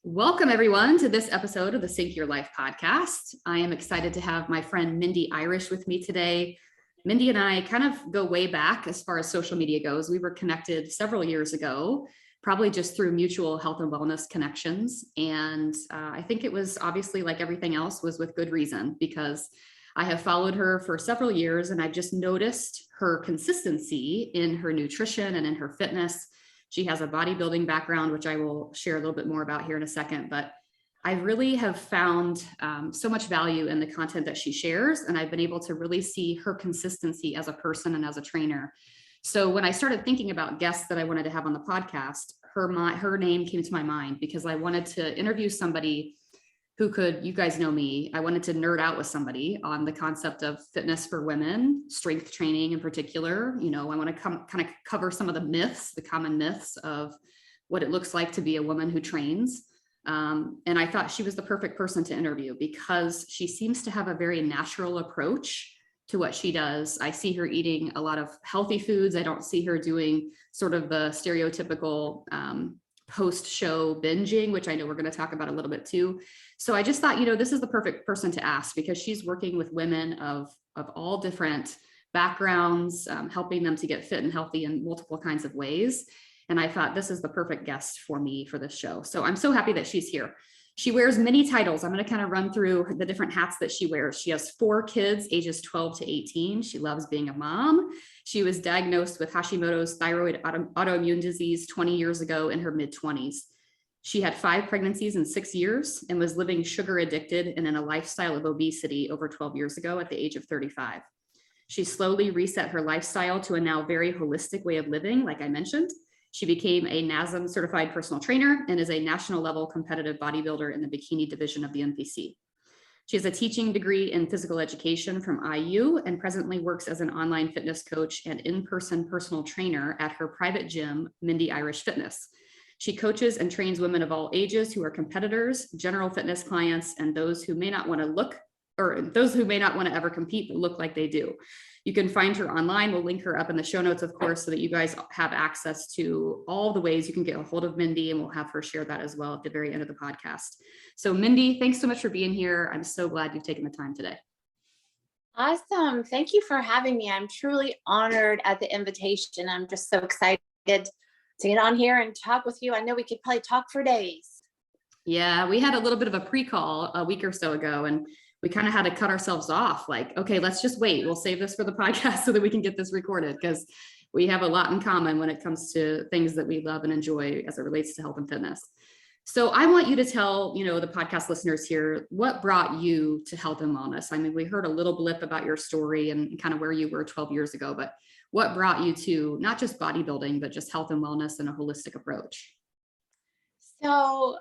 Welcome, everyone, to this episode of the Sync Your Life podcast. I am excited to have my friend Mindy Irish with me today. Mindy and I kind of go way back as far as social media goes. We were connected several years ago, probably just through mutual health and wellness connections. And I think it was obviously, like everything else, was with good reason, because I have followed her for several years and I've just noticed her consistency in her nutrition and in her fitness. She has a bodybuilding background, which I will share a little bit more about here in a second, but I really have found so much value in the content that she shares, and I've been able to really see her consistency as a person and as a trainer. So when I started thinking about guests that I wanted to have on the podcast, her name came to my mind because I wanted to interview somebody who could, you guys know me, I wanted to nerd out with somebody on the concept of fitness for women, strength training in particular. I want to kind of cover some of the myths, the common myths of what it looks like to be a woman who trains. And I thought she was the perfect person to interview because she seems to have a very natural approach to what she does. I see her eating a lot of healthy foods. I don't see her doing sort of the stereotypical post-show binging, which I know we're going to talk about a little bit too. So I just thought, this is the perfect person to ask because she's working with women of all different backgrounds, helping them to get fit and healthy in multiple kinds of ways. And I thought this is the perfect guest for me for this show. So I'm so happy that she's here. She wears many titles. I'm going to kind of run through the different hats that she wears. She has 4 kids, ages 12 to 18. She loves being a mom. She was diagnosed with Hashimoto's thyroid autoimmune disease 20 years ago in her mid-20s. She had 5 pregnancies in 6 years and was living sugar addicted and in a lifestyle of obesity over 12 years ago at the age of 35. She slowly reset her lifestyle to a now very holistic way of living, like I mentioned. She became a NASM certified personal trainer and is a national level competitive bodybuilder in the bikini division of the NPC. She has a teaching degree in physical education from IU and presently works as an online fitness coach and in-person personal trainer at her private gym, Mindy Irish Fitness. She coaches and trains women of all ages who are competitors, general fitness clients, and those who may not want to ever compete but look like they do. You can find her online. We'll link her up in the show notes, of course, so that you guys have access to all the ways you can get a hold of Mindy, and we'll have her share that as well at the very end of the podcast. So Mindy, thanks so much for being here. I'm so glad you've taken the time today. Awesome. Thank you for having me. I'm truly honored at the invitation. I'm just so excited to get on here and talk with you. I know we could probably talk for days. Yeah, we had a little bit of a pre-call a week or so ago, and we kind of had to cut ourselves off. Like, okay, let's just wait. We'll save this for the podcast so that we can get this recorded because we have a lot in common when it comes to things that we love and enjoy as it relates to health and fitness. So I want you to tell, the podcast listeners here, what brought you to health and wellness? I mean, we heard a little blip about your story and kind of where you were 12 years ago, but what brought you to not just bodybuilding, but just health and wellness and a holistic approach? So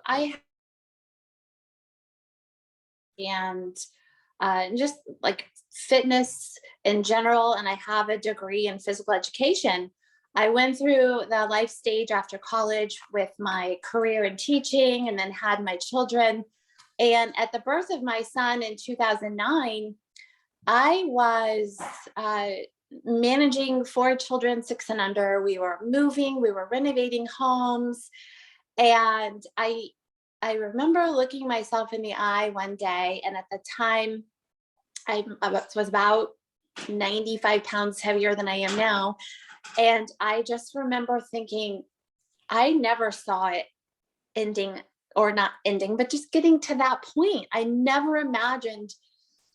just like fitness in general, and I have a degree in physical education. I went through the life stage after college with my career in teaching and then had my children. And at the birth of my son in 2009, I was managing 4 children, 6 and under. We were moving, we were renovating homes. And I remember looking myself in the eye one day, and at the time, I was about 95 pounds heavier than I am now. And I just remember thinking, I never saw it ending, or not ending, but just getting to that point. I never imagined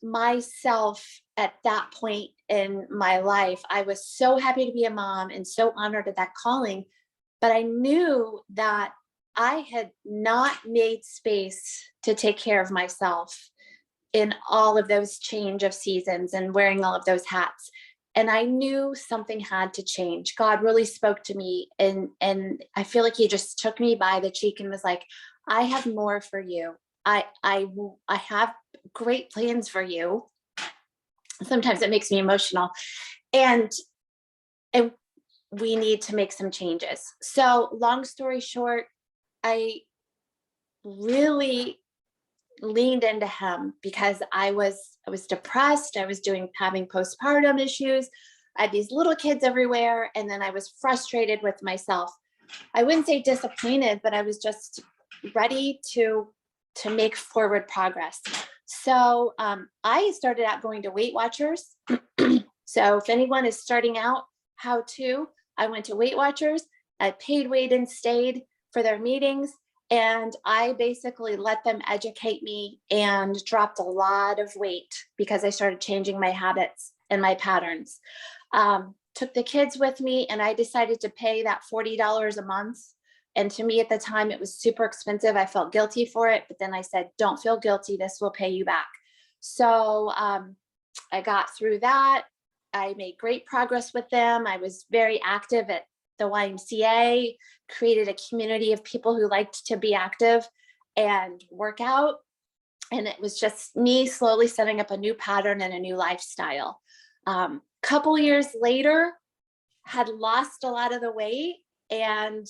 myself at that point in my life. I was so happy to be a mom and so honored at that calling, but I knew that I had not made space to take care of myself in all of those change of seasons and wearing all of those hats. And I knew something had to change. God really spoke to me, and I feel like he just took me by the cheek and was like, I have more for you. I have great plans for you. Sometimes it makes me emotional. And we need to make some changes. So long story short, I really leaned into him because I was depressed. I was having postpartum issues. I had these little kids everywhere. And then I was frustrated with myself. I wouldn't say disappointed, but I was just ready to make forward progress. So I started out going to Weight Watchers. So if anyone is starting out, I went to Weight Watchers. I paid, weighed, and stayed for their meetings. And I basically let them educate me and dropped a lot of weight because I started changing my habits and my patterns. Took the kids with me, and I decided to pay that $40 a month. And to me at the time, it was super expensive. I felt guilty for it, but then I said, don't feel guilty. This will pay you back. So I got through that. I made great progress with them. I was very active at the YMCA, created a community of people who liked to be active and work out. And it was just me slowly setting up a new pattern and a new lifestyle. Couple years later, had lost a lot of the weight, and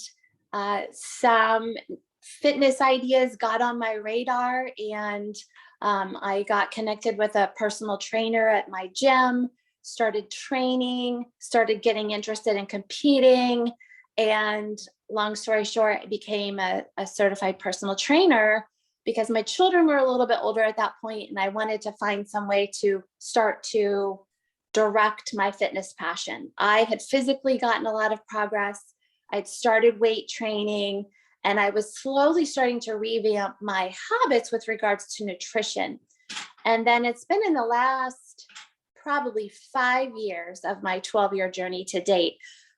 some fitness ideas got on my radar, and I got connected with a personal trainer at my gym, started training, started getting interested in competing. And long story short, I became a certified personal trainer because my children were a little bit older at that point, and I wanted to find some way to start to direct my fitness passion. I had physically gotten a lot of progress. I'd started weight training, and I was slowly starting to revamp my habits with regards to nutrition. And then it's been in the last probably 5 years of my 12-year journey to date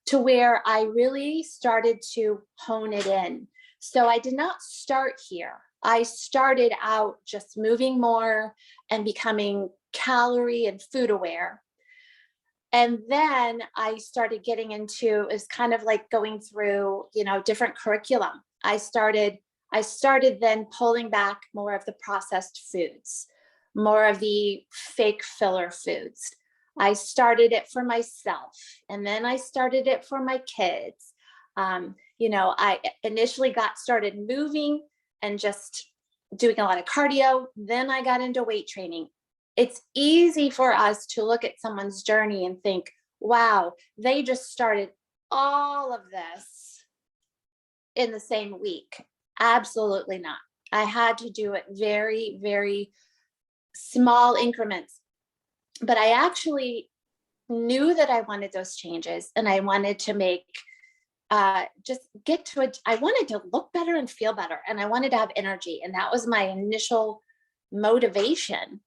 to where I really started to hone it in. So I did not start here. I started out just moving more and becoming calorie and food aware. And then I started getting into, it's kind of like going through, different curriculum. I started then pulling back more of the processed foods, more of the fake filler foods. I started it for myself, and then I started it for my kids. I initially got started moving and just doing a lot of cardio. Then I got into weight training. It's easy for us to look at someone's journey and think, wow, they just started all of this in the same week. Absolutely not. I had to do it very, very small increments. But I actually knew that I wanted those changes, and I wanted to make, I wanted to look better and feel better, and I wanted to have energy. And that was my initial motivation.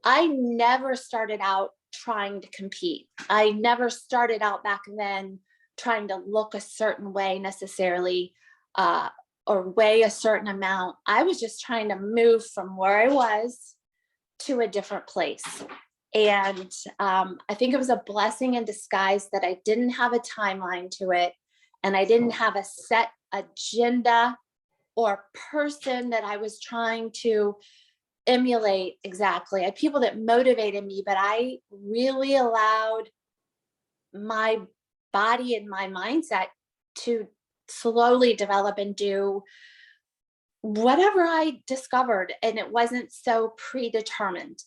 I never started out trying to compete. I never started out back then trying to look a certain way necessarily, or weigh a certain amount. I was just trying to move from where I was to a different place. And I think it was a blessing in disguise that I didn't have a timeline to it, and I didn't have a set agenda or person that I was trying to emulate exactly. I had people that motivated me, but I really allowed my body and my mindset to slowly develop and do whatever I discovered. And it wasn't so predetermined.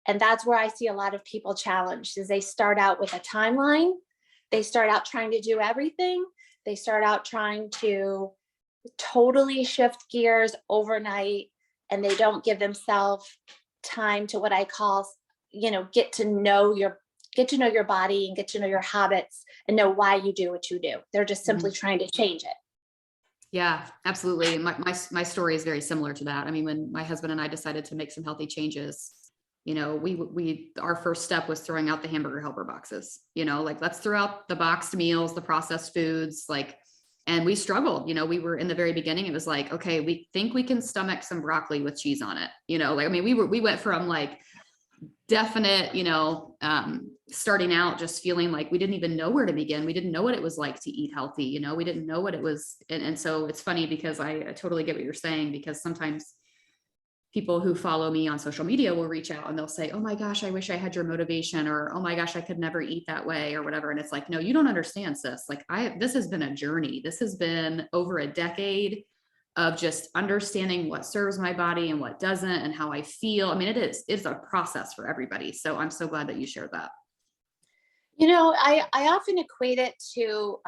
And that's where I see a lot of people challenged, is they start out with a timeline. They start out trying to do everything. They start out trying to totally shift gears overnight, and they don't give themselves time to what I call, get to know your body and get to know your habits and know why you do what you do. They're just simply trying to change it. Yeah, absolutely. My story is very similar to that. I mean, when my husband and I decided to make some healthy changes, our first step was throwing out the hamburger helper boxes, let's throw out the boxed meals, the processed foods, and we struggled. We were in the very beginning. It was like, okay, we think we can stomach some broccoli with cheese on it. We went from definite, starting out just feeling like we didn't even know where to begin. We didn't know what it was like to eat healthy. We didn't know what it was. And so it's funny because I totally get what you're saying, because sometimes people who follow me on social media will reach out and they'll say, oh my gosh, I wish I had your motivation, or, oh my gosh, I could never eat that way, or whatever. And it's like, no, you don't understand, sis. This has been a journey. This has been over a decade of just understanding what serves my body and what doesn't, and how I feel. I mean, it's a process for everybody. So I'm so glad that you shared that. I often equate it to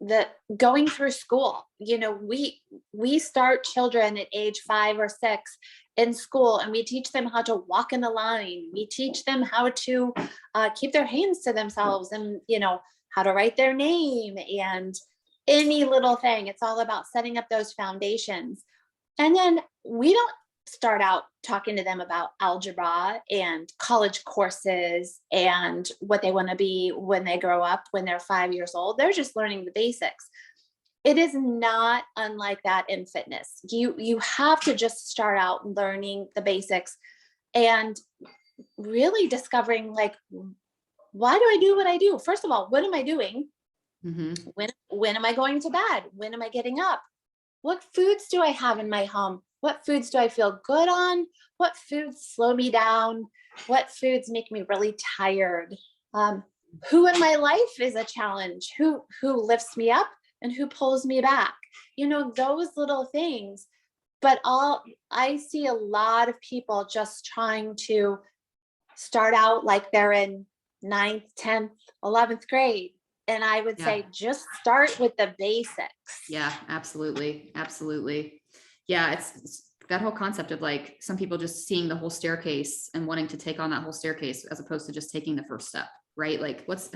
the going through school, we start children at age 5 or 6 in school, and we teach them how to walk in the line. We teach them how to keep their hands to themselves, and how to write their name, and any little thing. It's all about setting up those foundations. And then we don't start out talking to them about algebra and college courses and what they want to be when they grow up, when they're 5 years old. They're just learning the basics. It is not unlike that in fitness. You have to just start out learning the basics and really discovering, like, why do I do what I do? First of all, what am I doing? Mm-hmm. When am I going to bed? When am I getting up? What foods do I have in my home? What foods do I feel good on? What foods slow me down? What foods make me really tired? Who in my life is a challenge? Who lifts me up and who pulls me back? Those little things. But I see a lot of people just trying to start out like they're in 9th, 10th, 11th grade. And I would say just start with the basics. Yeah, absolutely. Absolutely. Yeah. It's that whole concept of, like, some people just seeing the whole staircase and wanting to take on that whole staircase as opposed to just taking the first step, right? Like what's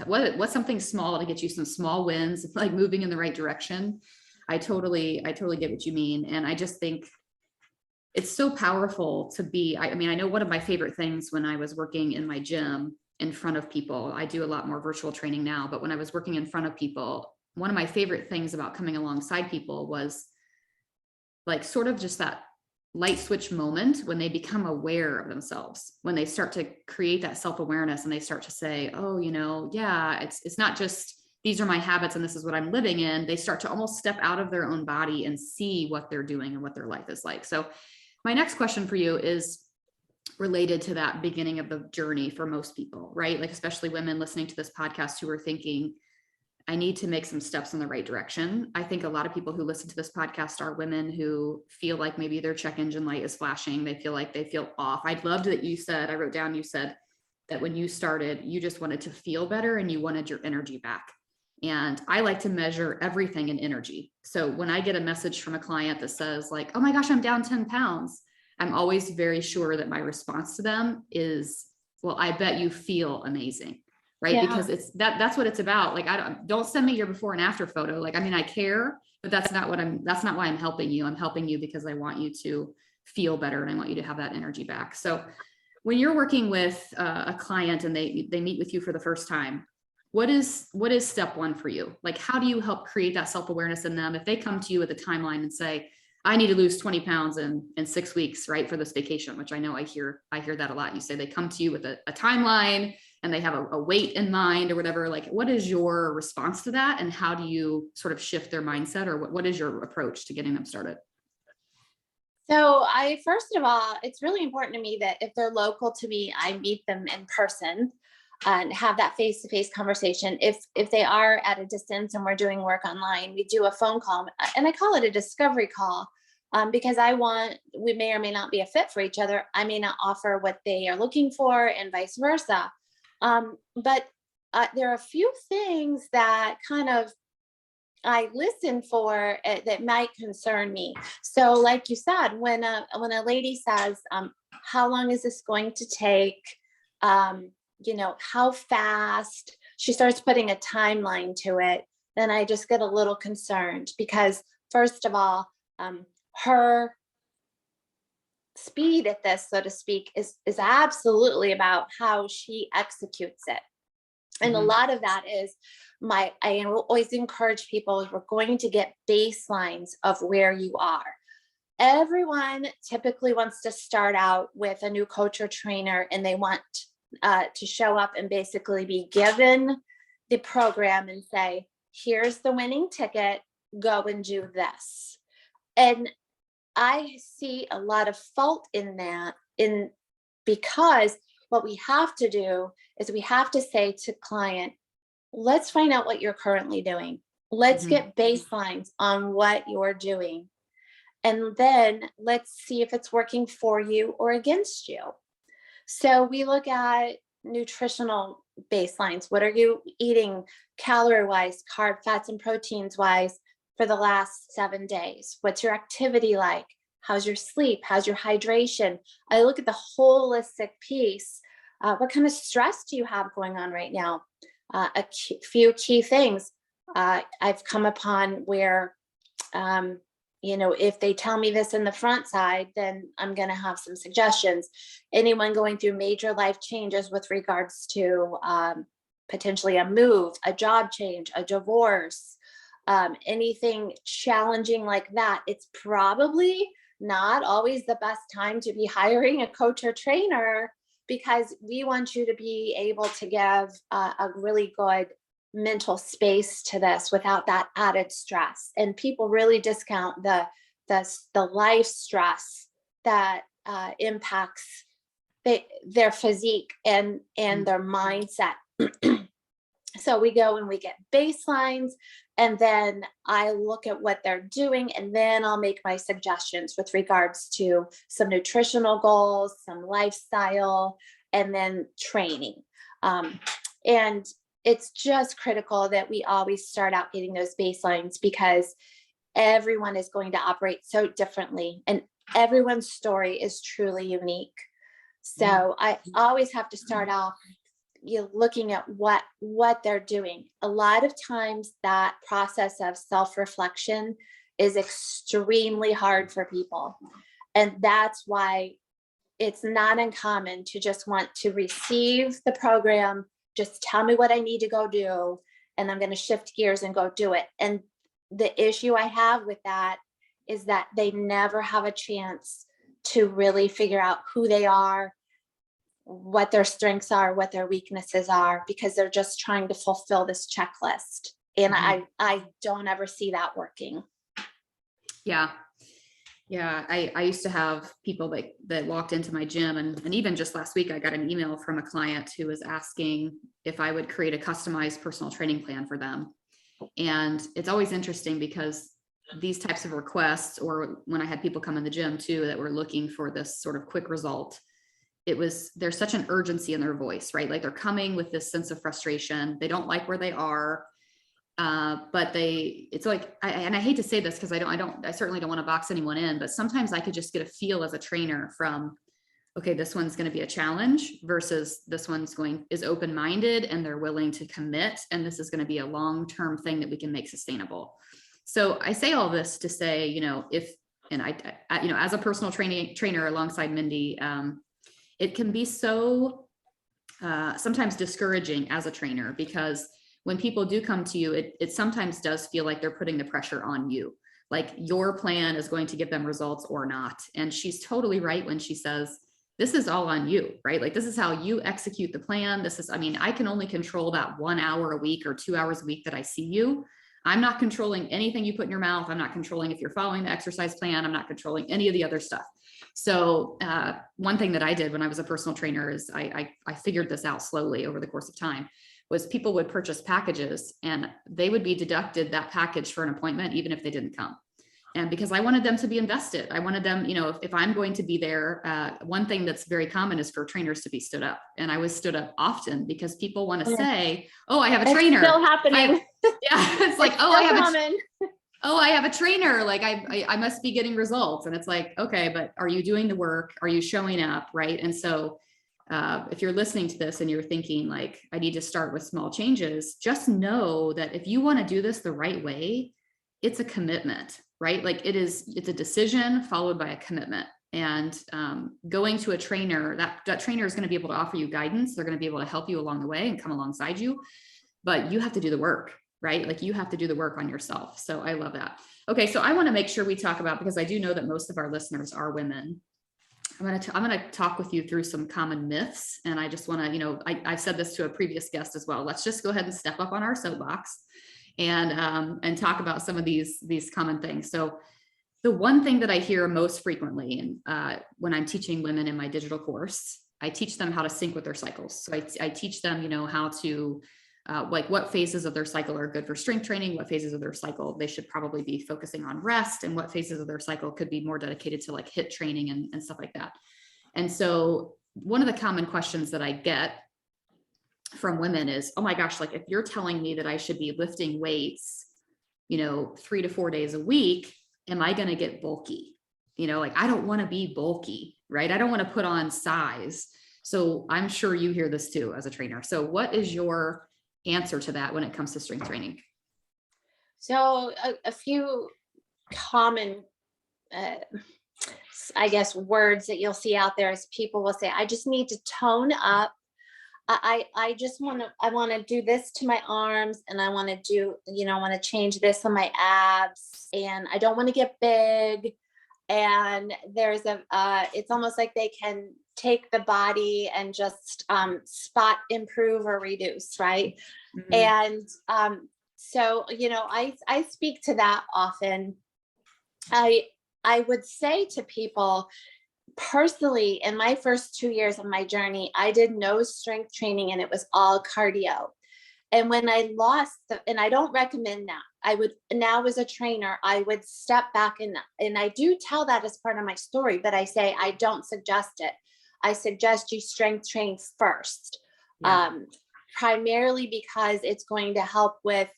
something small to get you some small wins, like moving in the right direction. I totally get what you mean. And I just think it's so powerful to be, I mean, I know one of my favorite things when I was working in my gym in front of people, I do a lot more virtual training now, but when I was working in front of people, one of my favorite things about coming alongside people was, like, sort of just that light switch moment when they become aware of themselves, when they start to create that self-awareness and they start to say, oh, yeah, it's not just these are my habits and this is what I'm living in. They start to almost step out of their own body and see what they're doing and what their life is like. So my next question for you is related to that beginning of the journey for most people, right? Like, especially women listening to this podcast who are thinking, I need to make some steps in the right direction. I think a lot of people who listen to this podcast are women who feel like maybe their check engine light is flashing. They feel like they feel off. I loved that you said, I wrote down, you said that when you started, you just wanted to feel better and you wanted your energy back. And I like to measure everything in energy. So when I get a message from a client that says, like, oh my gosh, I'm down 10 pounds, I'm always very sure that my response to them is, well, I bet you feel amazing. Right. Yeah. Because that's what it's about. Like, don't send me your before and after photo. Like, I mean, I care, but that's not why I'm helping you. I'm helping you because I want you to feel better and I want you to have that energy back. So when you're working with a client and they meet with you for the first time, what is step one for you? Like, how do you help create that self-awareness in them? If they come to you with a timeline and say, I need to lose 20 pounds in 6 weeks, right, for this vacation, which I know I hear that a lot. You say they come to you with a timeline and they have a weight in mind or whatever. Like, what is your response to that? And how do you sort of shift their mindset, or what is your approach to getting them started? So first of all, it's really important to me that if they're local to me, I meet them in person and have that face-to-face conversation. If they are at a distance and we're doing work online, we do a phone call, and I call it a discovery call, because we may or may not be a fit for each other. I may not offer what they are looking for and vice versa. But there are a few things that kind of I listen for that might concern me. So like you said, when a lady says, how long is this going to take? How fast? She starts putting a timeline to it, then I just get a little concerned, because first of all, her speed at this, so to speak, is absolutely about how she executes it. And a lot of that is I always encourage people, we're going to get baselines of where you are. Everyone typically wants to start out with a new coach or trainer, and they want to show up and basically be given the program and say, here's the winning ticket, go and do this. And I see a lot of fault in that, because what we have to do is we have to say to client, let's find out what you're currently doing. Let's get baselines on what you're doing. And then let's see if it's working for you or against you. So we look at nutritional baselines. What are you eating calorie wise, carb, fats, and proteins wise for the last 7 days? What's your activity like? How's your sleep? How's your hydration? I look at the holistic piece. What kind of stress do you have going on right now? Few key things I've come upon where, if they tell me this in the front side, then I'm going to have some suggestions. Anyone going through major life changes with regards to potentially a move, a job change, a divorce, anything challenging like that, it's probably not always the best time to be hiring a coach or trainer, because we want you to be able to give a really good mental space to this without that added stress. And people really discount the life stress that impacts their physique and their mindset. So we go and we get baselines, and then I look at what they're doing, and then I'll make my suggestions with regards to some nutritional goals, some lifestyle, and then training. And it's just critical that we always start out getting those baselines, because everyone is going to operate so differently, and everyone's story is truly unique. So I always have to start off looking at what they're doing. A lot of times that process of self-reflection is extremely hard for people. And that's why it's not uncommon to just want to receive the program, just tell me what I need to go do, and I'm going to shift gears and go do it. And the issue I have with that is that they never have a chance to really figure out who they are, what their strengths are, what their weaknesses are, because they're just trying to fulfill this checklist. And I don't ever see that working. Yeah. I used to have people that walked into my gym, and even just last week, I got an email from a client who was asking if I would create a customized personal training plan for them. And it's always interesting, because these types of requests, or when I had people come in the gym too, that were looking for this sort of quick result, there's such an urgency in their voice, right? Like they're coming with this sense of frustration. They don't like where they are. But it's like, and I hate to say this, because I certainly don't want to box anyone in, but sometimes I could just get a feel as a trainer from, okay, this one's going to be a challenge versus this one's is open-minded and they're willing to commit. And this is going to be a long-term thing that we can make sustainable. So I say all this to say, as a personal trainer alongside Mindy, it can be so sometimes discouraging as a trainer, because when people do come to you, it sometimes does feel like they're putting the pressure on you. Like your plan is going to give them results or not. And she's totally right when she says, this is all on you, right? Like this is how you execute the plan. I can only control that 1 hour a week or 2 hours a week that I see you. I'm not controlling anything you put in your mouth. I'm not controlling if you're following the exercise plan. I'm not controlling any of the other stuff. So one thing that I did when I was a personal trainer is I figured this out slowly over the course of time, was people would purchase packages and they would be deducted that package for an appointment, even if they didn't come. And because I wanted them to be invested, I wanted them, if I'm going to be there, one thing that's very common is for trainers to be stood up. And I was stood up often because people want to say, oh, I have a trainer. It's still happening. It's like, oh, I have a trainer. Like I must be getting results. And it's like, okay, but are you doing the work? Are you showing up? Right. And so if you're listening to this and you're thinking like, I need to start with small changes, just know that if you want to do this the right way, it's a commitment, right? Like it's a decision followed by a commitment. And going to a trainer, that trainer is going to be able to offer you guidance. They're going to be able to help you along the way and come alongside you, but you have to do the work, right? Like you have to do the work on yourself. So I love that. Okay. So I want to make sure we talk about, because I do know that most of our listeners are women. I'm going to talk with you through some common myths. And I just want to, I've said this to a previous guest as well. Let's just go ahead and step up on our soapbox and talk about some of these common things. So the one thing that I hear most frequently, and when I'm teaching women in my digital course, I teach them how to sync with their cycles. So I teach them, how to like what phases of their cycle are good for strength training, what phases of their cycle they should probably be focusing on rest, and what phases of their cycle could be more dedicated to like HIIT training and stuff like that. And so one of the common questions that I get from women is, oh my gosh, like if you're telling me that I should be lifting weights, 3 to 4 days a week, am I going to get bulky? Like I don't want to be bulky, right? I don't want to put on size. So I'm sure you hear this too as a trainer. So what is your answer to that when it comes to strength training? So a few common, I guess, words that you'll see out there is people will say, I just need to tone up. I just I want to do this to my arms, and I want to do, I want to change this on my abs, and I don't want to get big. And there's it's almost like they can take the body and just spot improve or reduce, right? Mm-hmm. And so, I speak to that often. I would say to people, personally, in my first 2 years of my journey, I did no strength training and it was all cardio. And when I lost, and I don't recommend that, I would now as a trainer, I would step back and I do tell that as part of my story, but I say, I don't suggest it. I suggest you strength train first, Yeah. primarily because it's going to help with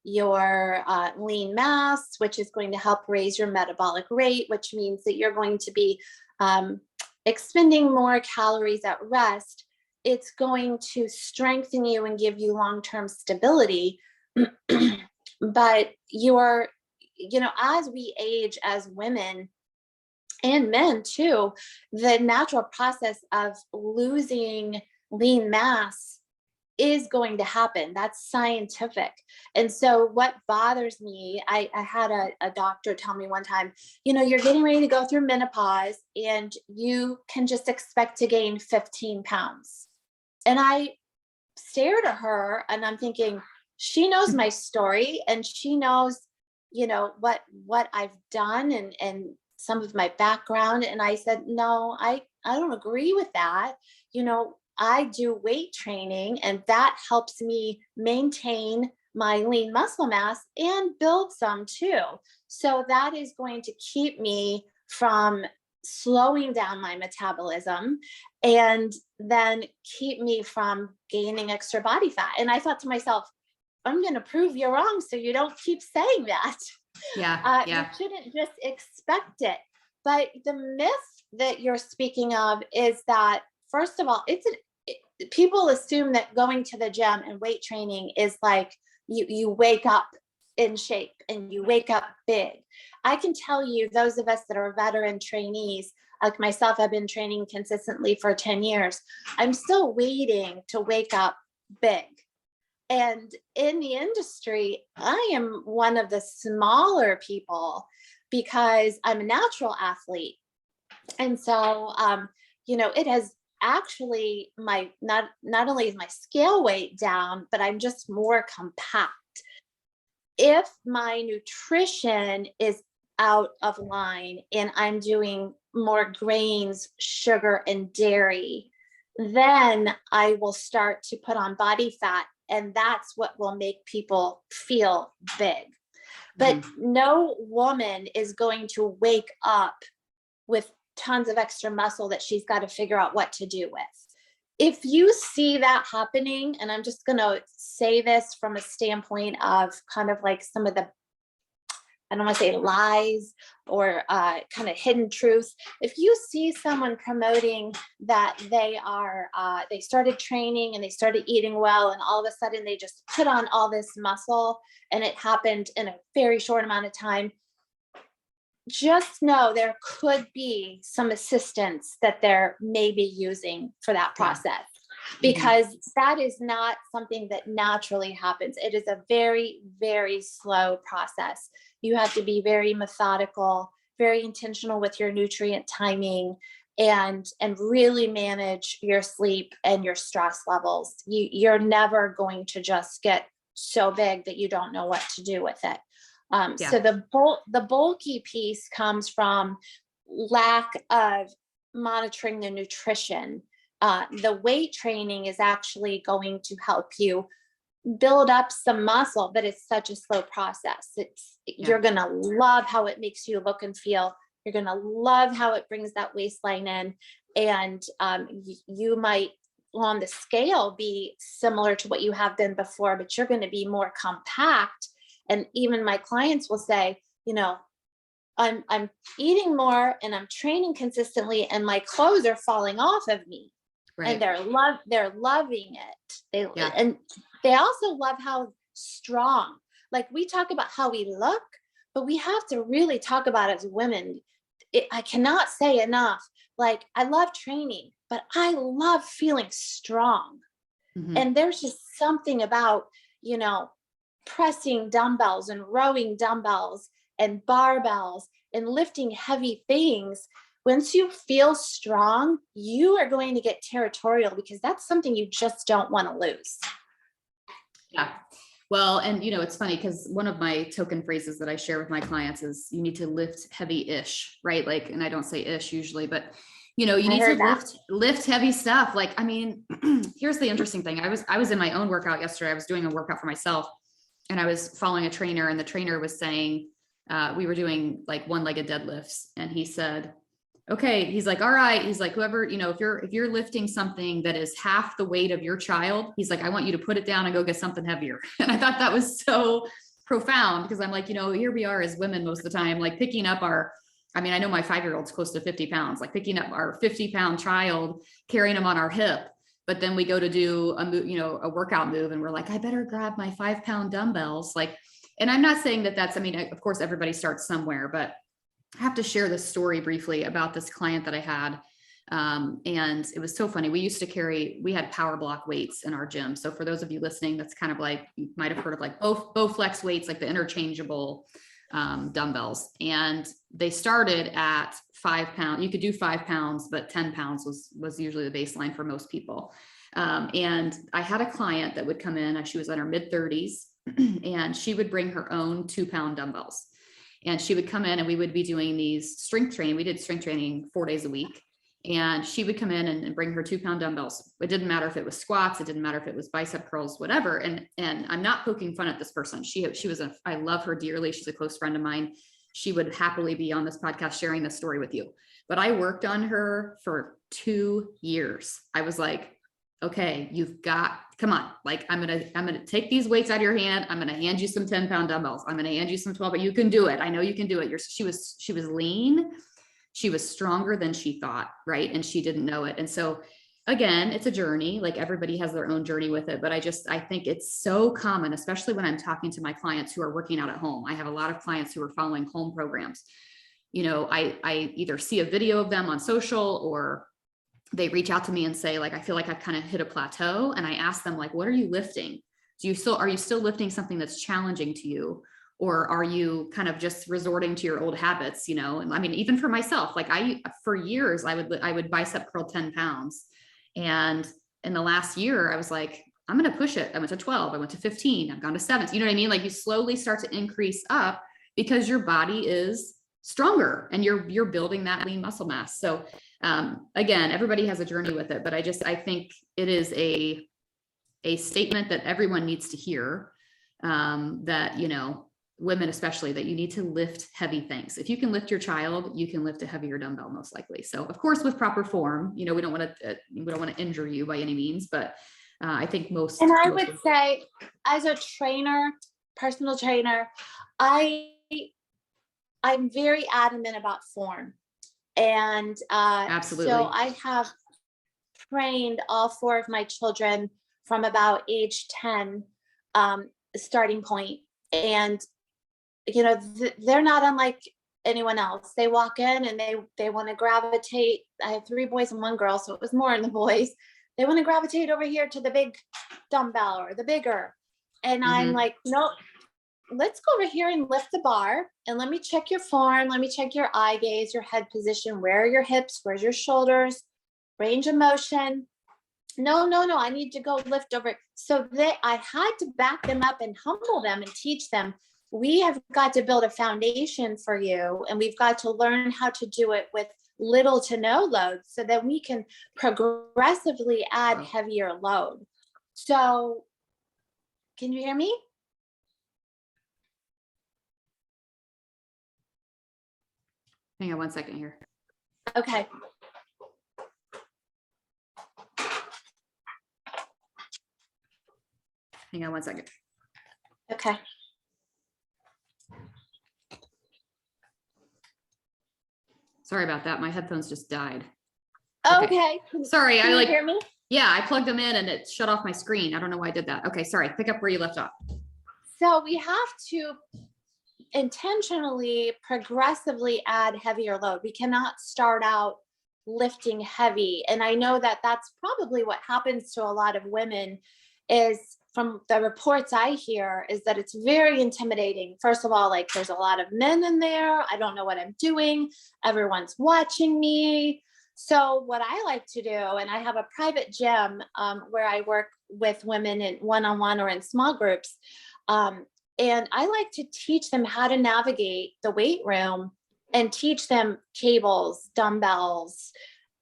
your lean mass, which is going to help raise your metabolic rate, which means that you're going to be expending more calories at rest. It's going to strengthen you and give you long-term stability. But as we age as women and men too, the natural process of losing lean mass is going to happen. That's scientific. And so what bothers me, I had a doctor tell me one time, you're getting ready to go through menopause and you can just expect to gain 15 pounds. And I stared at her and I'm thinking, she knows my story and she knows, what I've done and some of my background. And I said, no, I don't agree with that. I do weight training and that helps me maintain my lean muscle mass and build some too. So that is going to keep me from slowing down my metabolism and then keep me from gaining extra body fat. And I thought to myself, I'm going to prove you wrong so you don't keep saying that. Yeah. You Yeah. shouldn't just expect it. But the myth that you're speaking of is that, first of all, people assume that going to the gym and weight training is like you wake up in shape and you wake up big. I can tell you, those of us that are veteran trainees, like myself, I've been training consistently for 10 years. I'm still waiting to wake up big. And in the industry, I am one of the smaller people because I'm a natural athlete. And so, it has actually not only is my scale weight down, but I'm just more compact. If my nutrition is out of line and I'm doing more grains, sugar, and dairy, then I will start to put on body fat. And that's what will make people feel big. But no woman is going to wake up with tons of extra muscle that she's got to figure out what to do with. If you see that happening, and I'm just going to say this from a standpoint of kind of like some of the, I don't want to say lies or kind of hidden truths. If you see someone promoting that they started training and they started eating well, and all of a sudden they just put on all this muscle and it happened in a very short amount of time, just know there could be some assistance that they're maybe using for that process, because that is not something that naturally happens. It is a very, very slow process. You have to be very methodical, very intentional with your nutrient timing, and really manage your sleep and your stress levels. You're never going to just get so big that you don't know what to do with it. So the bulky piece comes from lack of monitoring the nutrition. The weight training is actually going to help you build up some muscle, but it's such a slow process. You're going to love how it makes you look and feel. You're going to love how it brings that waistline in. And you might on the scale be similar to what you have been before, but you're going to be more compact. And even my clients will say, I'm eating more and I'm training consistently and my clothes are falling off of me. Right. And they're loving it. Yeah. And they also love how strong, like we talk about how we look, but we have to really talk about as women. I cannot say enough. Like, I love training, but I love feeling strong. Mm-hmm. And there's just something about, pressing dumbbells and rowing dumbbells and barbells and lifting heavy things. Once you feel strong, you are going to get territorial because that's something you just don't want to lose. Yeah. Well, and it's funny because one of my token phrases that I share with my clients is you need to lift heavy-ish, right? Like, and I don't say ish usually, but you need to lift heavy stuff. Like, I mean, here's the interesting thing. I was in my own workout yesterday. I was doing a workout for myself and I was following a trainer and the trainer was saying, we were doing like one-legged deadlifts. And he said, okay, he's like, all right. He's like, whoever, if you're lifting something that is half the weight of your child, he's like, I want you to put it down and go get something heavier. And I thought that was so profound because I'm like, here we are as women most of the time, like picking up I know my 5-year-old's close to 50 pounds, like picking up our 50-pound child, carrying him on our hip. But then we go to do a workout move and we're like, I better grab my 5-pound dumbbells. Like, and I'm not saying that's, of course, everybody starts somewhere, but I have to share this story briefly about this client that I had. And it was so funny. We had power block weights in our gym. So for those of you listening, that's kind of like, you might've heard of like Bowflex weights, like the interchangeable dumbbells. And they started at 5 pounds. You could do 5 pounds, but 10 pounds was usually the baseline for most people. And I had a client that would come in, she was in her mid-30s and she would bring her own 2-pound dumbbells. And she would come in and we would be doing these strength training. We did strength training 4 days a week. And she would come in and bring her 2-pound dumbbells. It didn't matter if it was squats. It didn't matter if it was bicep curls, whatever. And I'm not poking fun at this person. She was I love her dearly. She's a close friend of mine. She would happily be on this podcast sharing this story with you. But I worked on her for 2 years. I was like, okay, come on. Like, I'm going to take these weights out of your hand. I'm going to hand you some 10-pound dumbbells. I'm going to hand you some 12, but you can do it. I know you can do it. She was lean. She was stronger than she thought. Right. And she didn't know it. And so again, it's a journey. Like, everybody has their own journey with it. But I think it's so common, especially when I'm talking to my clients who are working out at home. I have a lot of clients who are following home programs. I either see a video of them on social or they reach out to me and say, like, I feel like I've kind of hit a plateau. And I ask them, like, what are you lifting? Are you still lifting something that's challenging to you? Or are you kind of just resorting to your old habits? And even for myself, like for years, I would bicep curl 10 pounds. And in the last year, I was like, I'm going to push it. I went to 12, I went to 15, I've gone to 7. You know what I mean? Like, you slowly start to increase up because your body is stronger and you're building that lean muscle mass. So again, everybody has a journey with it, but I think it is a statement that everyone needs to hear, that, women, especially, that you need to lift heavy things. If you can lift your child, you can lift a heavier dumbbell, most likely. So of course, with proper form, we don't want to injure you by any means, but I think and I would say, as a personal trainer, I'm very adamant about form. And absolutely. So I have trained all 4 of my children from about age 10, starting point. And, they're not unlike anyone else. They walk in and they want to gravitate. I have 3 boys and 1 girl, so it was more in the boys. They want to gravitate over here to the big dumbbell or the bigger. And I'm like, no, let's go over here and lift the bar and let me check your form. Let me check your eye gaze, your head position. Where are your hips? Where's your shoulders? Range of motion. No, I need to go lift over. So I had to back them up and humble them and teach them, we have got to build a foundation for you. And we've got to learn how to do it with little to no load so that we can progressively add heavier load. So can you hear me? Hang on 1 second here. Okay. Hang on one second. Okay. Sorry about that. My headphones just died. Okay. Sorry. Can you hear me? Yeah, I plugged them in and it shut off my screen. I don't know why I did that. Okay. Sorry. Pick up where you left off. So we have to intentionally, progressively add heavier load. We cannot start out lifting heavy. And I know that that's probably what happens to a lot of women, is from the reports I hear, is that it's very intimidating. First of all, like there's a lot of men in there. I don't know what I'm doing. Everyone's watching me. So what I like to do, and I have a private gym where I work with women in one-on-one or in small groups. And I like to teach them how to navigate the weight room and teach them cables, dumbbells,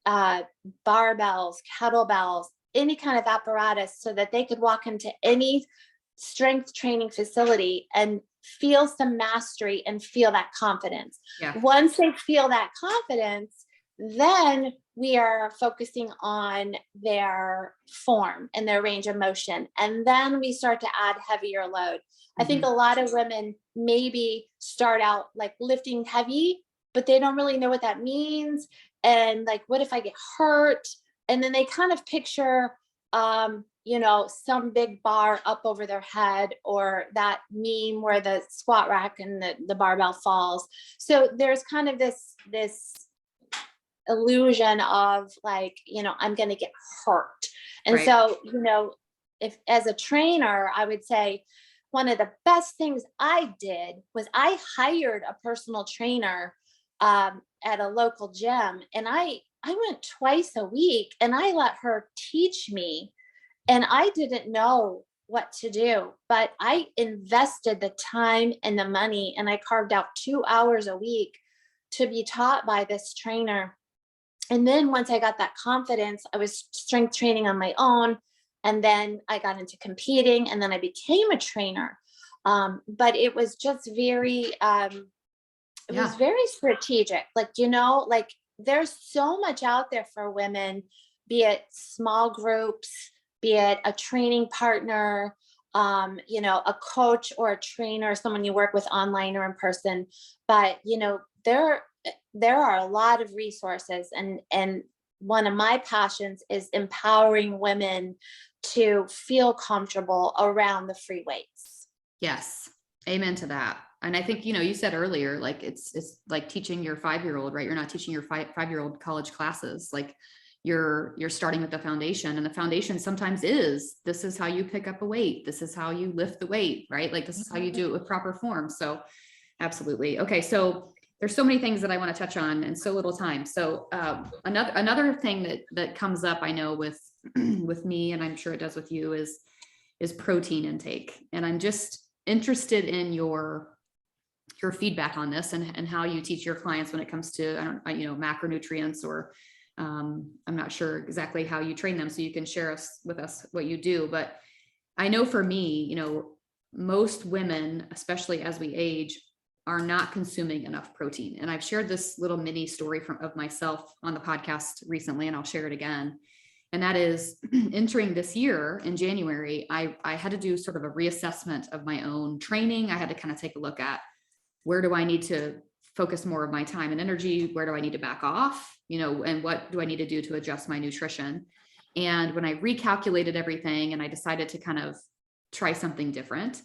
barbells, kettlebells, any kind of apparatus, so that they could walk into any strength training facility and feel some mastery and feel that confidence. Yeah. Once they feel that confidence, then we are focusing on their form and their range of motion. And then we start to add heavier load. I think a lot of women maybe start out like lifting heavy, but they don't really know what that means. And like, what if I get hurt? And then they kind of picture, some big bar up over their head, or that meme where the squat rack and the barbell falls. So there's kind of this illusion of like, I'm going to get hurt. And right. So, if as a trainer, I would say one of the best things I did was I hired a personal trainer at a local gym, and I went twice a week and I let her teach me, and I didn't know what to do, but I invested the time and the money, and I carved out 2 hours a week to be taught by this trainer. And then once I got that confidence, I was strength training on my own. And then I got into competing, and then I became a trainer. But it was just very, was very strategic. Like, there's so much out there for women, be it small groups, be it a training partner, a coach or a trainer, someone you work with online or in person. But, there are a lot of resources, and one of my passions is empowering women to feel comfortable around the free weights. Yes. Amen to that. And I think, you said earlier, like it's like teaching your 5-year-old, right? You're not teaching your 5-year-old college classes. Like you're starting with the foundation, and the foundation sometimes this is how you pick up a weight. This is how you lift the weight, right? Like this is how you do it with proper form. So absolutely. Okay. So there's so many things that I want to touch on and so little time. So another thing that comes up, I know with me, and I'm sure it does with you, is protein intake. And I'm just interested in your feedback on this and how you teach your clients when it comes to, macronutrients, or I'm not sure exactly how you train them. So you can share with us what you do. But I know for me, most women, especially as we age, are not consuming enough protein. And I've shared this little mini story of myself on the podcast recently, and I'll share it again. And that is entering this year in January, I had to do sort of a reassessment of my own training. I had to kind of take a look at, where do I need to focus more of my time and energy? Where do I need to back off? And what do I need to do to adjust my nutrition? And when I recalculated everything and I decided to kind of try something different,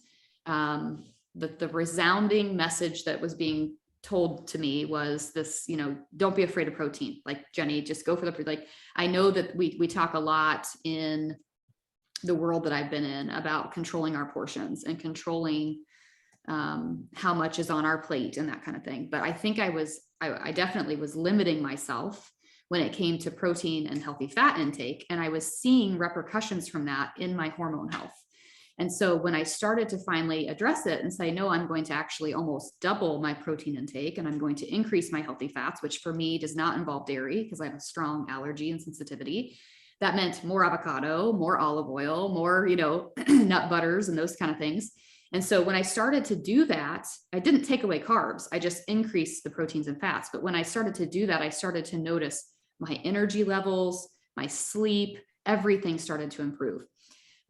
the resounding message that was being told to me was this, don't be afraid of protein. Like, Jenny, just go for like, I know that we talk a lot in the world that I've been in about controlling our portions and controlling how much is on our plate and that kind of thing. But I think I definitely was limiting myself when it came to protein and healthy fat intake. And I was seeing repercussions from that in my hormone health. And so when I started to finally address it and say, no, I'm going to actually almost double my protein intake, and I'm going to increase my healthy fats, which for me does not involve dairy because I have a strong allergy and sensitivity. That meant more avocado, more olive oil, more, nut butters and those kind of things. And so when I started to do that, I didn't take away carbs. I just increased the proteins and fats. But when I started to do that, I started to notice my energy levels, my sleep, everything started to improve.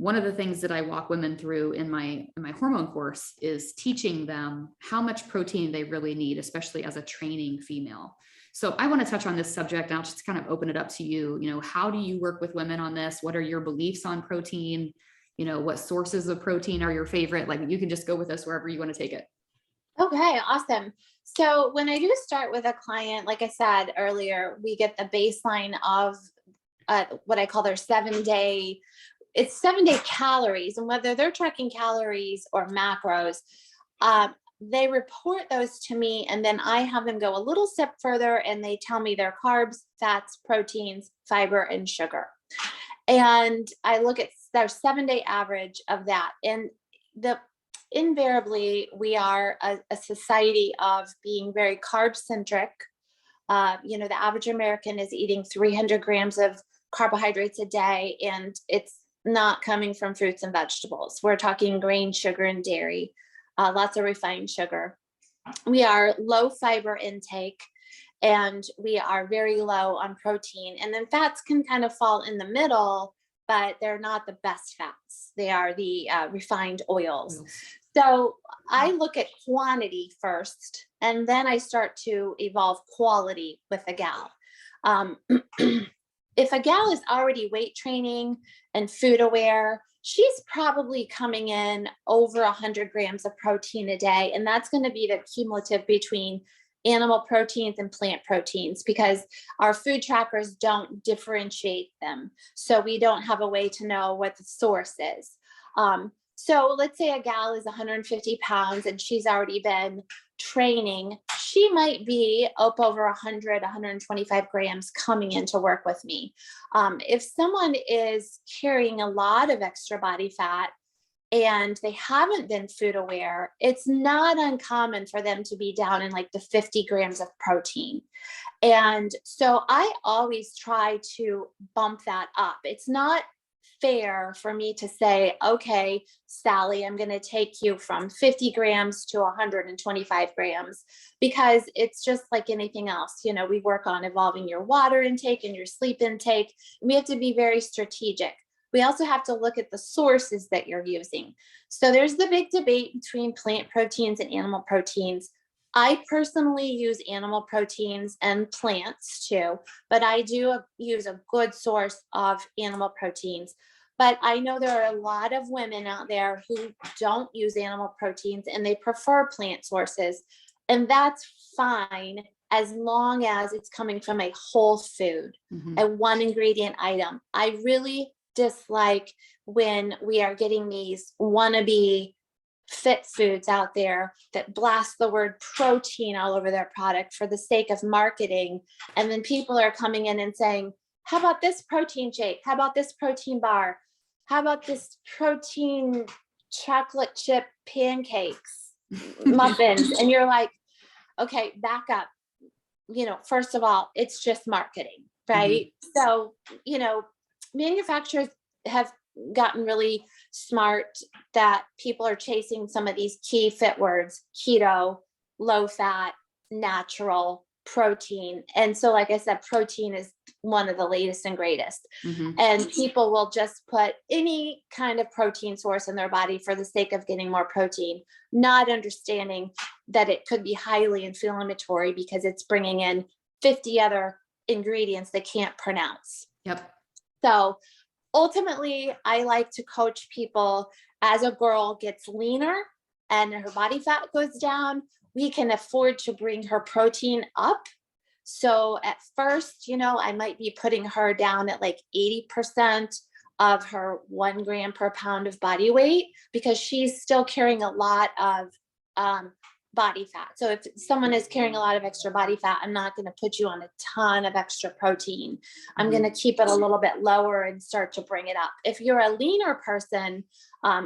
one of the things that I walk women through in my hormone course is teaching them how much protein they really need, especially as a training female. So I want to touch on this subject, and I'll just kind of open it up to you. You know, how do you work with women on this? What are your beliefs on protein? You know, what sources of protein are your favorite? Like, you can just go with us wherever you want to take it. Okay, awesome. So when I do start with a client, like I said earlier, we get the baseline of what I call their 7-day, it's 7-day calories, and whether they're tracking calories or macros, they report those to me, and then I have them go a little step further and they tell me their carbs, fats, proteins, fiber, and sugar. And I look at their 7-day average of that. And invariably, we are a society of being very carb centric. The average American is eating 300 grams of carbohydrates a day, and it's not coming from fruits and vegetables. We're talking grain, sugar, and dairy, lots of refined sugar. We are low fiber intake, and we are very low on protein. And then fats can kind of fall in the middle, but they're not the best fats. They are the refined oils. So I look at quantity first, and then I start to evolve quality with a gal. If a gal is already weight training and food aware, she's probably coming in over 100 grams of protein a day. And that's going to be the cumulative between animal proteins and plant proteins, because our food trackers don't differentiate them. So we don't have a way to know what the source is. So let's say a gal is 150 pounds and she's already been training. She might be up over 100, 125 grams coming in to work with me. If someone is carrying a lot of extra body fat and they haven't been food aware, it's not uncommon for them to be down in like the 50 grams of protein. And so I always try to bump that up. It's not fair for me to say, okay, Sally, I'm going to take you from 50 grams to 125 grams, because it's just like anything else. You know, we work on evolving your water intake and your sleep intake. We have to be very strategic. We also have to look at the sources that you're using. So there's the big debate between plant proteins and animal proteins. I personally use animal proteins and plants too, but I do use a good source of animal proteins. But I know there are a lot of women out there who don't use animal proteins and they prefer plant sources. And that's fine as long as it's coming from a whole food, a one ingredient item. I really dislike when we are getting these wannabe fit foods out there that blast the word protein all over their product for the sake of marketing. And then people are coming in and saying, how about this protein shake? How about this protein bar? How about this protein chocolate chip pancakes, muffins? And you're like, okay, back up. First of all, it's just marketing, right? So, manufacturers have gotten really smart that people are chasing some of these key fit words: keto, low fat, natural, protein. And so, like I said, protein is one of the latest and greatest. And people will just put any kind of protein source in their body for the sake of getting more protein, not understanding that it could be highly inflammatory because it's bringing in 50 other ingredients they can't pronounce. Yep. So ultimately, I like to coach people as a girl gets leaner and her body fat goes down, we can afford to bring her protein up. So at first, I might be putting her down at like 80% of her 1 gram per pound of body weight, because she's still carrying a lot of body fat. So if someone is carrying a lot of extra body fat, I'm not going to put you on a ton of extra protein. I'm going to keep it a little bit lower and start to bring it up. If you're a leaner person,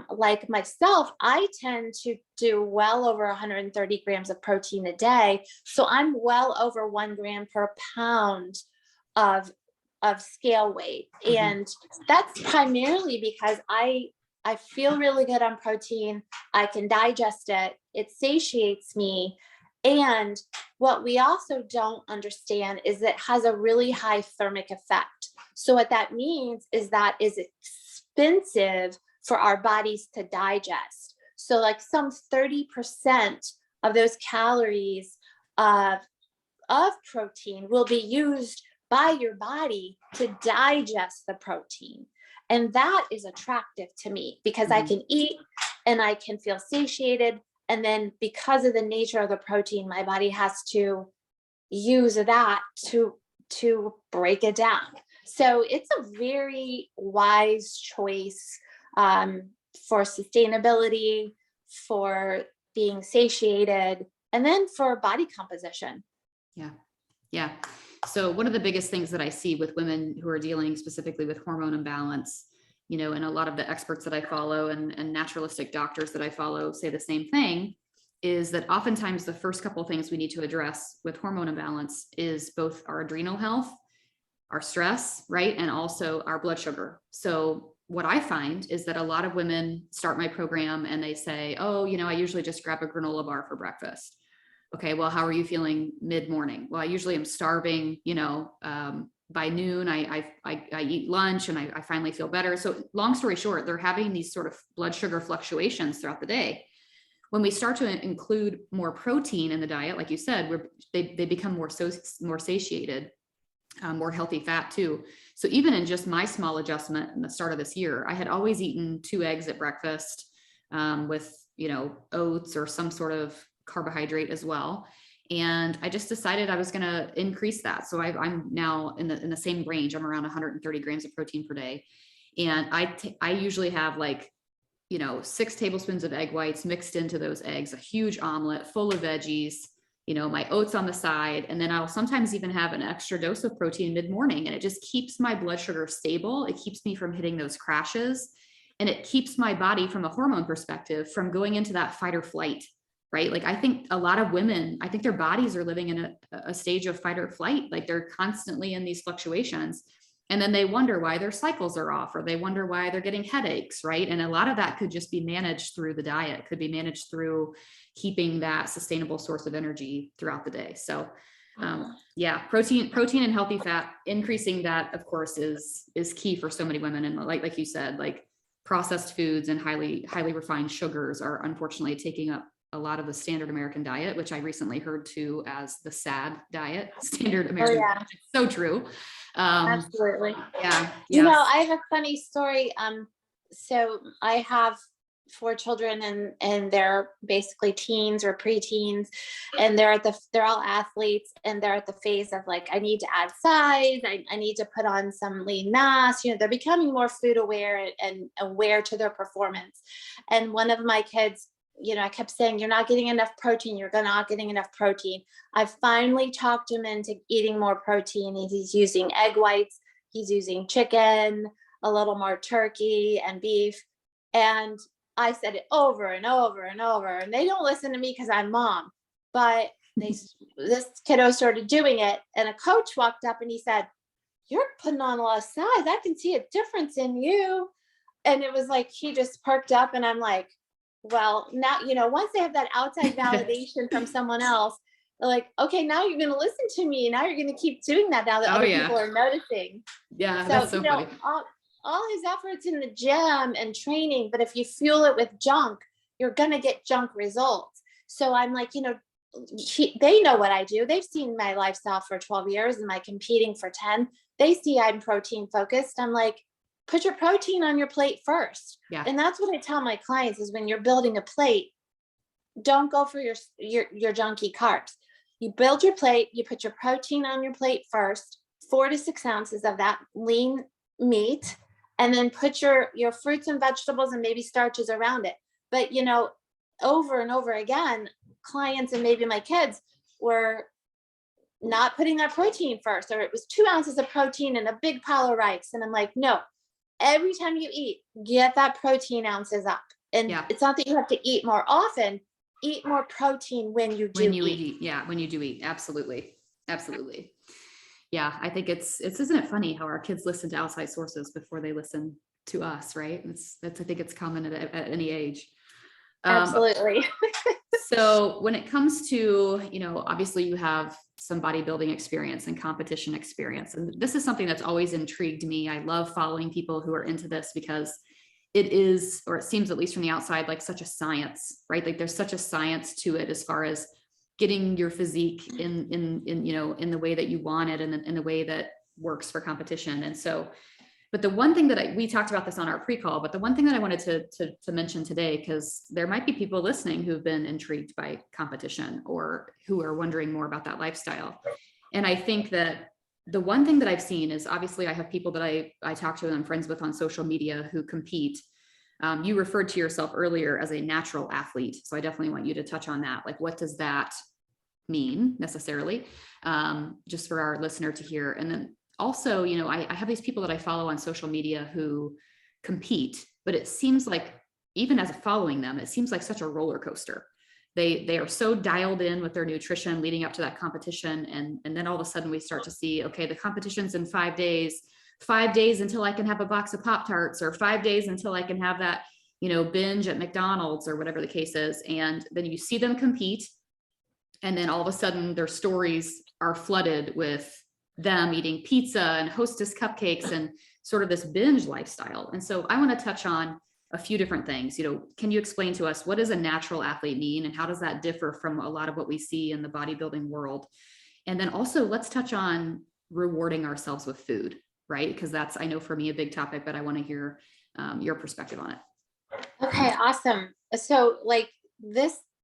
like myself, I tend to do well over 130 grams of protein a day. So I'm well over 1 gram per pound of scale weight. And that's primarily because I feel really good on protein. I can digest it. It satiates me. And what we also don't understand is it has a really high thermic effect. So what that means is that is expensive for our bodies to digest. So like some 30% of those calories of protein will be used by your body to digest the protein. And that is attractive to me because I can eat and I can feel satiated. And then because of the nature of the protein, my body has to use that to break it down. So it's a very wise choice for sustainability, for being satiated, and then for body composition. Yeah. Yeah. So one of the biggest things that I see with women who are dealing specifically with hormone imbalance, you know, and a lot of the experts that I follow and naturalistic doctors that I follow say the same thing, is that oftentimes the first couple of things we need to address with hormone imbalance is both our adrenal health, our stress, right? And also our blood sugar. So what I find is that a lot of women start my program and they say, oh, you know, I usually just grab a granola bar for breakfast. Okay, well, how are you feeling mid-morning? Well, I usually am starving, you know, by noon, I eat lunch and I finally feel better. So long story short, they're having these sort of blood sugar fluctuations throughout the day. When we start to include more protein in the diet, like you said, they become more satiated, more healthy fat too. So even in just my small adjustment in the start of this year, I had always eaten 2 eggs at breakfast with, you know, oats or some sort of carbohydrate as well. And I just decided I was going to increase that. So I'm now in the same range. I'm around 130 grams of protein per day. And I usually have like, you know, 6 tablespoons of egg whites mixed into those eggs, a huge omelet full of veggies, you know, my oats on the side. And then I'll sometimes even have an extra dose of protein mid-morning. And it just keeps my blood sugar stable. It keeps me from hitting those crashes. And it keeps my body from a hormone perspective from going into that fight or flight, right? Like I think a lot of women, I think their bodies are living in a stage of fight or flight. Like they're constantly in these fluctuations. And then they wonder why their cycles are off, or they wonder why they're getting headaches, right? And a lot of that could just be managed through the diet, could be managed through keeping that sustainable source of energy throughout the day. So yeah, protein and healthy fat, increasing that, of course, is key for so many women. And like you said, like processed foods and highly refined sugars are unfortunately taking up a lot of the standard American diet, which I recently heard to as the SAD diet, standard American diet. It's so true. Absolutely. Yeah. You know, I have a funny story. So I have 4 children and they're basically teens or preteens, and they're all athletes, and they're at the phase of like, I need to add size. I need to put on some lean mass. You know, they're becoming more food aware and aware to their performance. And one of my kids, you know, I kept saying, you're not getting enough protein. You're not getting enough protein. I finally talked him into eating more protein. He's using egg whites. He's using chicken, a little more turkey and beef. And I said it over and over and over. And they don't listen to me because I'm mom. But this kiddo started doing it. And a coach walked up and he said, you're putting on a lot of size. I can see a difference in you. And it was like, he just perked up, and I'm like, well, now, you know, once they have that outside validation from someone else, they're like, okay, now you're going to listen to me. Now you're going to keep doing that now that other people are noticing. Yeah. So, That's so you know, funny. all his efforts in the gym and training, but if you fuel it with junk, you're going to get junk results. So I'm like, you know, they know what I do. They've seen my lifestyle for 12 years and my competing for 10. They see I'm protein focused. I'm like, put your protein on your plate first. Yeah. And that's what I tell my clients is when you're building a plate, don't go for your junky carbs. You build your plate, you put your protein on your plate first, 4 to 6 ounces of that lean meat, and then put your fruits and vegetables and maybe starches around it. But, you know, over and over again, clients and maybe my kids were not putting their protein first, or it was 2 ounces of protein and a big pile of rice. And I'm like, no, every time you eat, get that protein ounces up. And it's not that you have to eat more often, eat more protein when you eat. Yeah. When you do eat. Absolutely. Absolutely. Yeah. I think isn't it funny how our kids listen to outside sources before they listen to us, right? I think it's common at any age. Absolutely. So when it comes to, obviously you have some bodybuilding experience and competition experience. And this is something that's always intrigued me. I love following people who are into this because it is, or it seems at least from the outside, like such a science, right? Like there's such a science to it as far as getting your physique in the way that you want it and in the way that works for competition. And so, but the one thing that we talked about this on our pre-call, but the one thing that I wanted to mention today, because there might be people listening who've been intrigued by competition or who are wondering more about that lifestyle. And I think that the one thing that I've seen is, obviously I have people that I talk to and I'm friends with on social media who compete. You referred to yourself earlier as a natural athlete. So I definitely want you to touch on that. Like, what does that mean necessarily? Just for our listener to hear. And then also, I have these people that I follow on social media who compete, but it seems like even as following them, it seems like such a roller coaster. They are so dialed in with their nutrition leading up to that competition. And then all of a sudden we start to see, okay, the competition's in 5 days, 5 days until I can have a box of Pop-Tarts, or 5 days until I can have that, binge at McDonald's or whatever the case is. And then you see them compete. And then all of a sudden their stories are flooded with them eating pizza and Hostess cupcakes and sort of this binge lifestyle. And so I want to touch on a few different things. Can you explain to us, what does a natural athlete mean and how does that differ from a lot of what we see in the bodybuilding world? And then also let's touch on rewarding ourselves with food, right? Because that's, I know for me, a big topic, but I want to hear your perspective on it. Okay, awesome. So like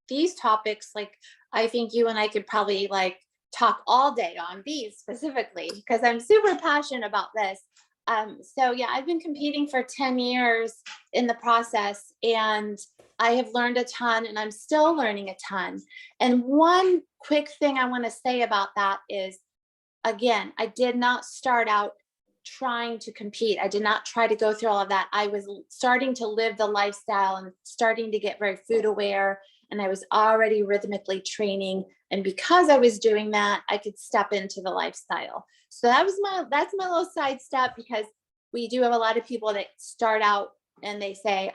these topics, like I think you and I could probably like talk all day on these specifically because I'm super passionate about this. So yeah, I've been competing for 10 years in the process and I have learned a ton and I'm still learning a ton. And one quick thing I want to say about that is, again, I did not start out trying to compete. I did not try to go through all of that. I was starting to live the lifestyle and starting to get very food aware. And I was already rhythmically training. And because I was doing that, I could step into the lifestyle. So that's my little side step, because we do have a lot of people that start out and they say,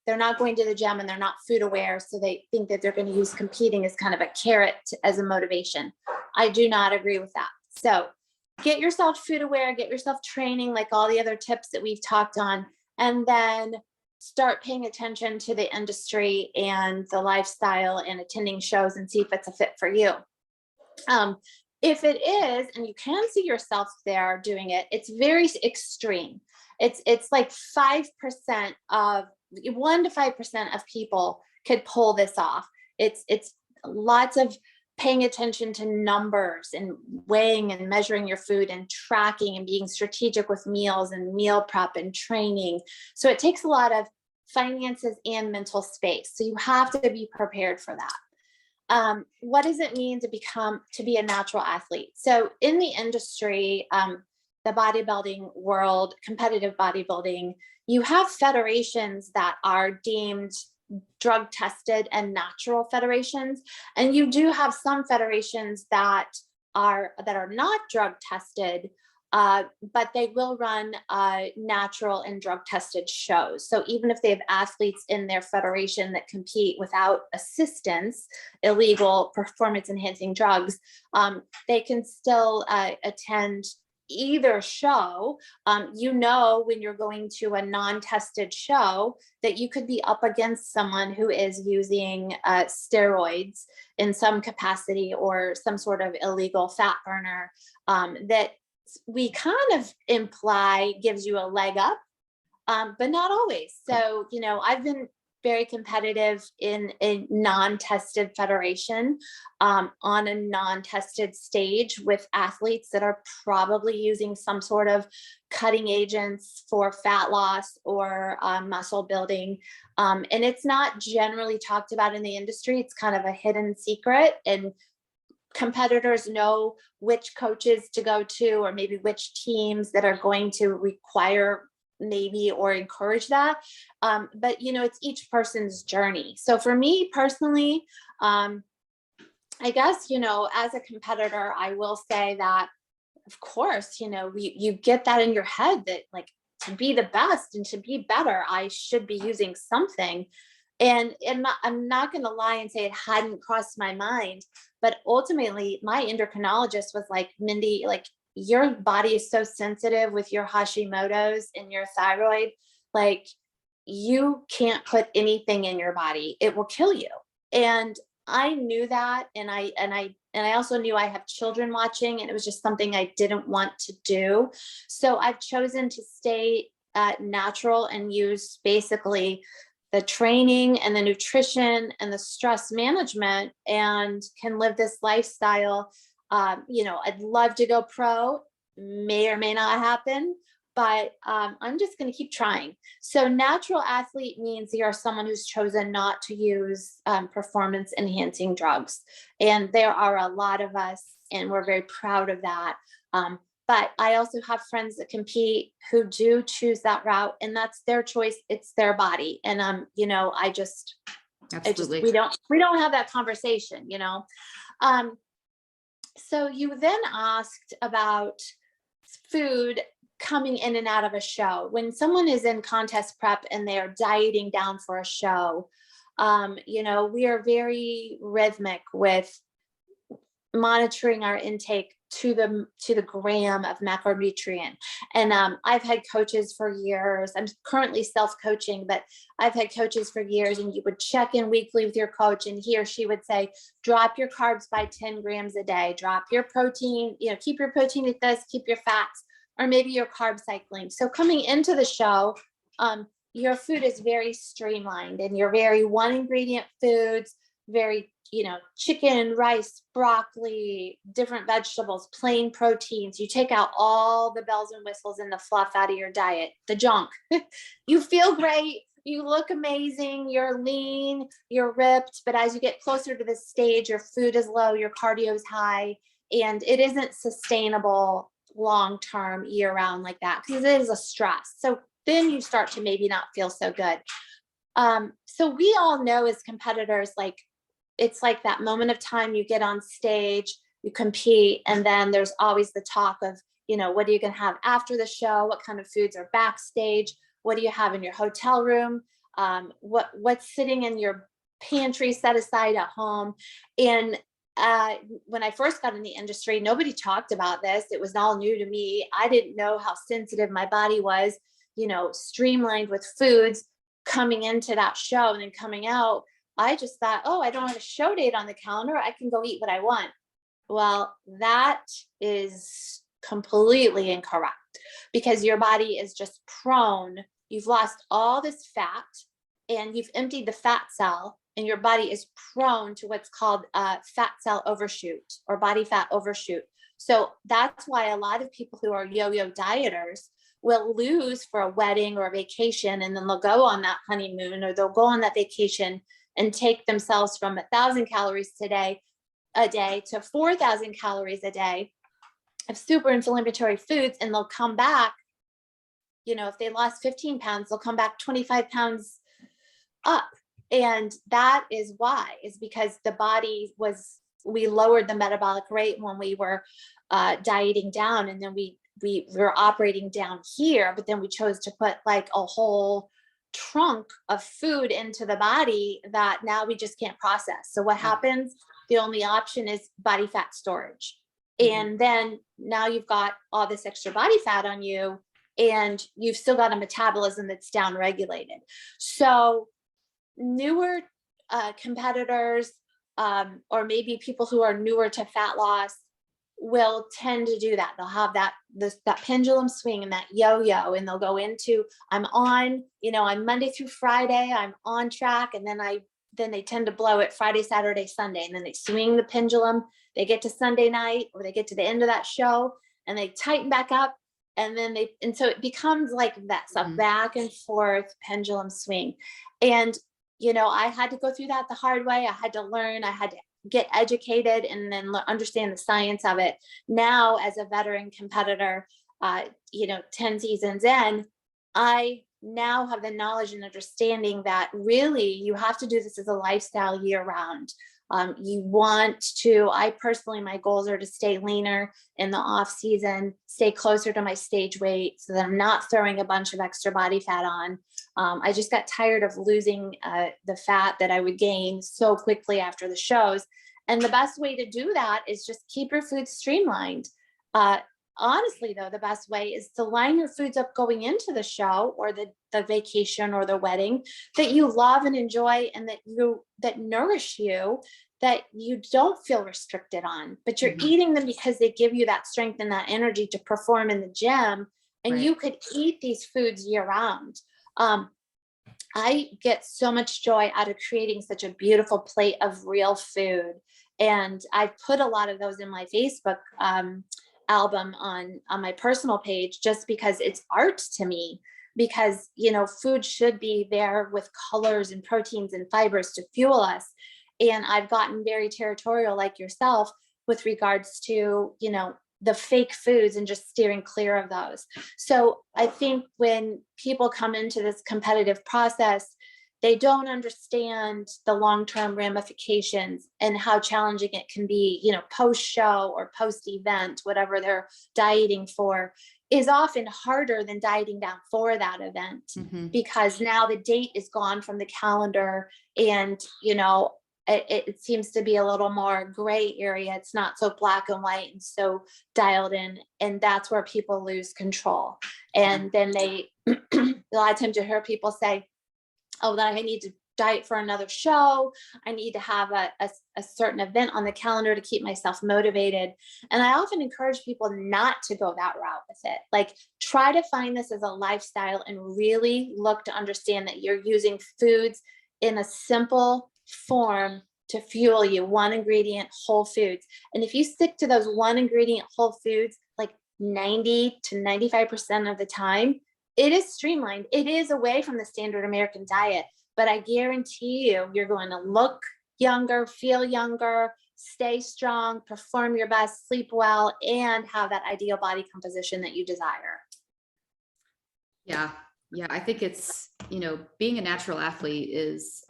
they're not going to the gym and they're not food aware. So they think that they're going to use competing as kind of a carrot as a motivation. I do not agree with that. So get yourself food aware, get yourself training, like all the other tips that we've talked on, and then start paying attention to the industry and the lifestyle and attending shows and see if it's a fit for you. If it is, and you can see yourself there doing it, it's very extreme. It's like 5% of 1 to 5% of people could pull this off. It's lots of paying attention to numbers and weighing and measuring your food and tracking and being strategic with meals and meal prep and training. So it takes a lot of finances and mental space. So you have to be prepared for that. What does it mean to be a natural athlete? So in the industry, the bodybuilding world, competitive bodybuilding, you have federations that are deemed drug tested and natural federations. And you do have some federations that are not drug tested, but they will run natural and drug tested shows. So even if they have athletes in their federation that compete without assistance, illegal performance enhancing drugs, they can still attend either show. When you're going to a non-tested show, that you could be up against someone who is using steroids in some capacity or some sort of illegal fat burner, that we kind of imply gives you a leg up, but not always. So, I've been very competitive in a non-tested federation, on a non-tested stage with athletes that are probably using some sort of cutting agents for fat loss or muscle building. And it's not generally talked about in the industry. It's kind of a hidden secret, and competitors know which coaches to go to, or maybe which teams that are going to require maybe or encourage that. But it's each person's journey. So for me personally, I guess, as a competitor, I will say that, of course, you get that in your head that, like, to be the best and to be better, I should be using something. And I'm not going to lie and say it hadn't crossed my mind, but ultimately my endocrinologist was like, Mindy, like your body is so sensitive with your Hashimoto's and your thyroid. Like you can't put anything in your body. It will kill you. And I knew that. And I also knew I have children watching, and it was just something I didn't want to do. So I've chosen to stay natural and use basically the training and the nutrition and the stress management, and can live this lifestyle. I'd love to go pro, may or may not happen, but I'm just going to keep trying. So natural athlete means you're someone who's chosen not to use performance enhancing drugs. And there are a lot of us, and we're very proud of that. But I also have friends that compete who do choose that route, and that's their choice. It's their body. And Absolutely. we don't have that conversation, So you then asked about food coming in and out of a show. When someone is in contest prep and they are dieting down for a show, we are very rhythmic with monitoring our intake to the gram of macronutrient. And I've had coaches for years. I'm currently self-coaching, but I've had coaches for years, and you would check in weekly with your coach, and he or she would say, drop your carbs by 10 grams a day, drop your protein, keep your protein at this, keep your fats, or maybe your carb cycling. So coming into the show, your food is very streamlined, and you're very one ingredient foods, very, chicken, rice, broccoli, different vegetables, plain proteins. You take out all the bells and whistles and the fluff out of your diet, the junk. You feel great. You look amazing. You're lean, you're ripped. But as you get closer to this stage, your food is low, your cardio is high, and it isn't sustainable long-term year round like that, because it is a stress. So then you start to maybe not feel so good. So we all know as competitors, like, it's like that moment of time you get on stage, you compete, and then there's always the talk of, what are you going to have after the show? What kind of foods are backstage? What do you have in your hotel room? What's sitting in your pantry set aside at home? And when I first got in the industry, nobody talked about this. It was all new to me. I didn't know how sensitive my body was, streamlined with foods coming into that show and then coming out. I just thought, I don't have a show date on the calendar, I can go eat what I want. Well, that is completely incorrect, because your body is just prone. You've lost all this fat and you've emptied the fat cell, and your body is prone to what's called fat cell overshoot or body fat overshoot. So that's why a lot of people who are yo-yo dieters will lose for a wedding or a vacation, and then they'll go on that honeymoon, or they'll go on that vacation and take themselves from 1,000 calories a day to 4,000 calories a day of super inflammatory foods. And they'll come back, if they lost 15 pounds, they'll come back 25 pounds up. And that is why, is because we lowered the metabolic rate when we were dieting down. And then we were operating down here, but then we chose to put like a whole trunk of food into the body that now we just can't process. So what happens? The only option is body fat storage. And then now you've got all this extra body fat on you, and you've still got a metabolism that's down regulated. So newer competitors, or maybe people who are newer to fat loss, will tend to do that. They'll have that pendulum swing and that yo-yo, and they'll go into, I'm on, I'm Monday through Friday, I'm on track. And then they tend to blow it Friday, Saturday, Sunday. And then they swing the pendulum. They get to Sunday night, or they get to the end of that show, and they tighten back up. And then so it becomes like that, a back and forth pendulum swing. And, I had to go through that the hard way. I had to learn, I had to get educated, and then understand the science of it. Now, as a veteran competitor, 10 seasons in, I now have the knowledge and understanding that really you have to do this as a lifestyle year round. You want to, I personally, my goals are to stay leaner in the off season, stay closer to my stage weight so that I'm not throwing a bunch of extra body fat on. I just got tired of losing the fat that I would gain so quickly after the shows. And the best way to do that is just keep your food streamlined. Honestly, though, the best way is to line your foods up going into the show or the vacation or the wedding that you love and enjoy, and that nourish you, that you don't feel restricted on, but you're eating them because they give you that strength and that energy to perform in the gym. And you could eat these foods year round. I get so much joy out of creating such a beautiful plate of real food. And I put a lot of those in my Facebook album on my personal page, just because it's art to me, because, food should be there with colors and proteins and fibers to fuel us. And I've gotten very territorial, like yourself, with regards to, the fake foods and just steering clear of those. So I think when people come into this competitive process, they don't understand the long-term ramifications and how challenging it can be, post-show or post-event, whatever they're dieting for, is often harder than dieting down for that event, because now the date is gone from the calendar, and, it seems to be a little more gray area. It's not so black and white and so dialed in. And that's where people lose control. And then a lot of times you hear people say, oh, then I need to diet for another show. I need to have a certain event on the calendar to keep myself motivated. And I often encourage people not to go that route with it. Like, try to find this as a lifestyle and really look to understand that you're using foods in a simple form to fuel you, one ingredient, whole foods. And if you stick to those one ingredient whole foods, like 90 to 95% of the time, it is streamlined. It is away from the standard American diet, but I guarantee you're going to look younger, feel younger, stay strong, perform your best, sleep well, and have that ideal body composition that you desire. Yeah. I think it's, being a natural athlete is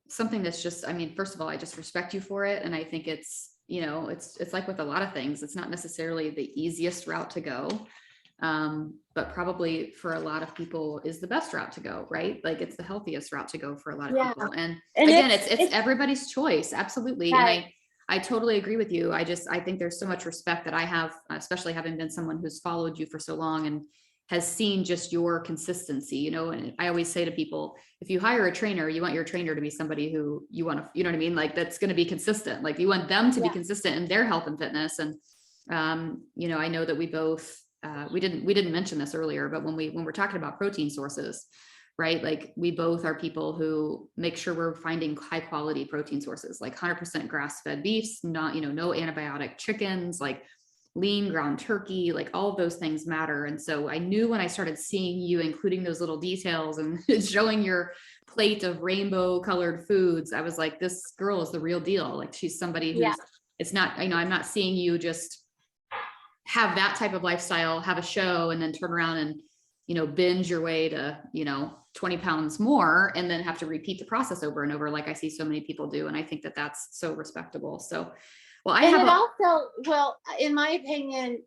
something that's just, first of all, I just respect you for it. And I think it's, it's like with a lot of things, it's not necessarily the easiest route to go. But probably for a lot of people is the best route to go, right? Like, it's the healthiest route to go for a lot of people. And again, it's everybody's choice. Absolutely. Right. And I totally agree with you. I think there's so much respect that I have, especially having been someone who's followed you for so long and has seen just your consistency, and I always say to people, if you hire a trainer, you want your trainer to be somebody who you want to, you know what I mean? Like, that's going to be consistent. Like, you want them to be consistent in their health and fitness. And, I know that we both, we didn't mention this earlier, but when we're talking about protein sources, right? Like, we both are people who make sure we're finding high quality protein sources, like 100% grass-fed beefs, not, no antibiotic chickens, like lean ground turkey, like all of those things matter. And so I knew when I started seeing you including those little details and showing your plate of rainbow colored foods, I was like, this girl is the real deal. Like, she's somebody who's, it's not, I'm not seeing you just have that type of lifestyle, have a show, and then turn around and, binge your way to, 20 pounds more, and then have to repeat the process over and over, like I see so many people do. And I think that that's so respectable. So, well, well, in my opinion,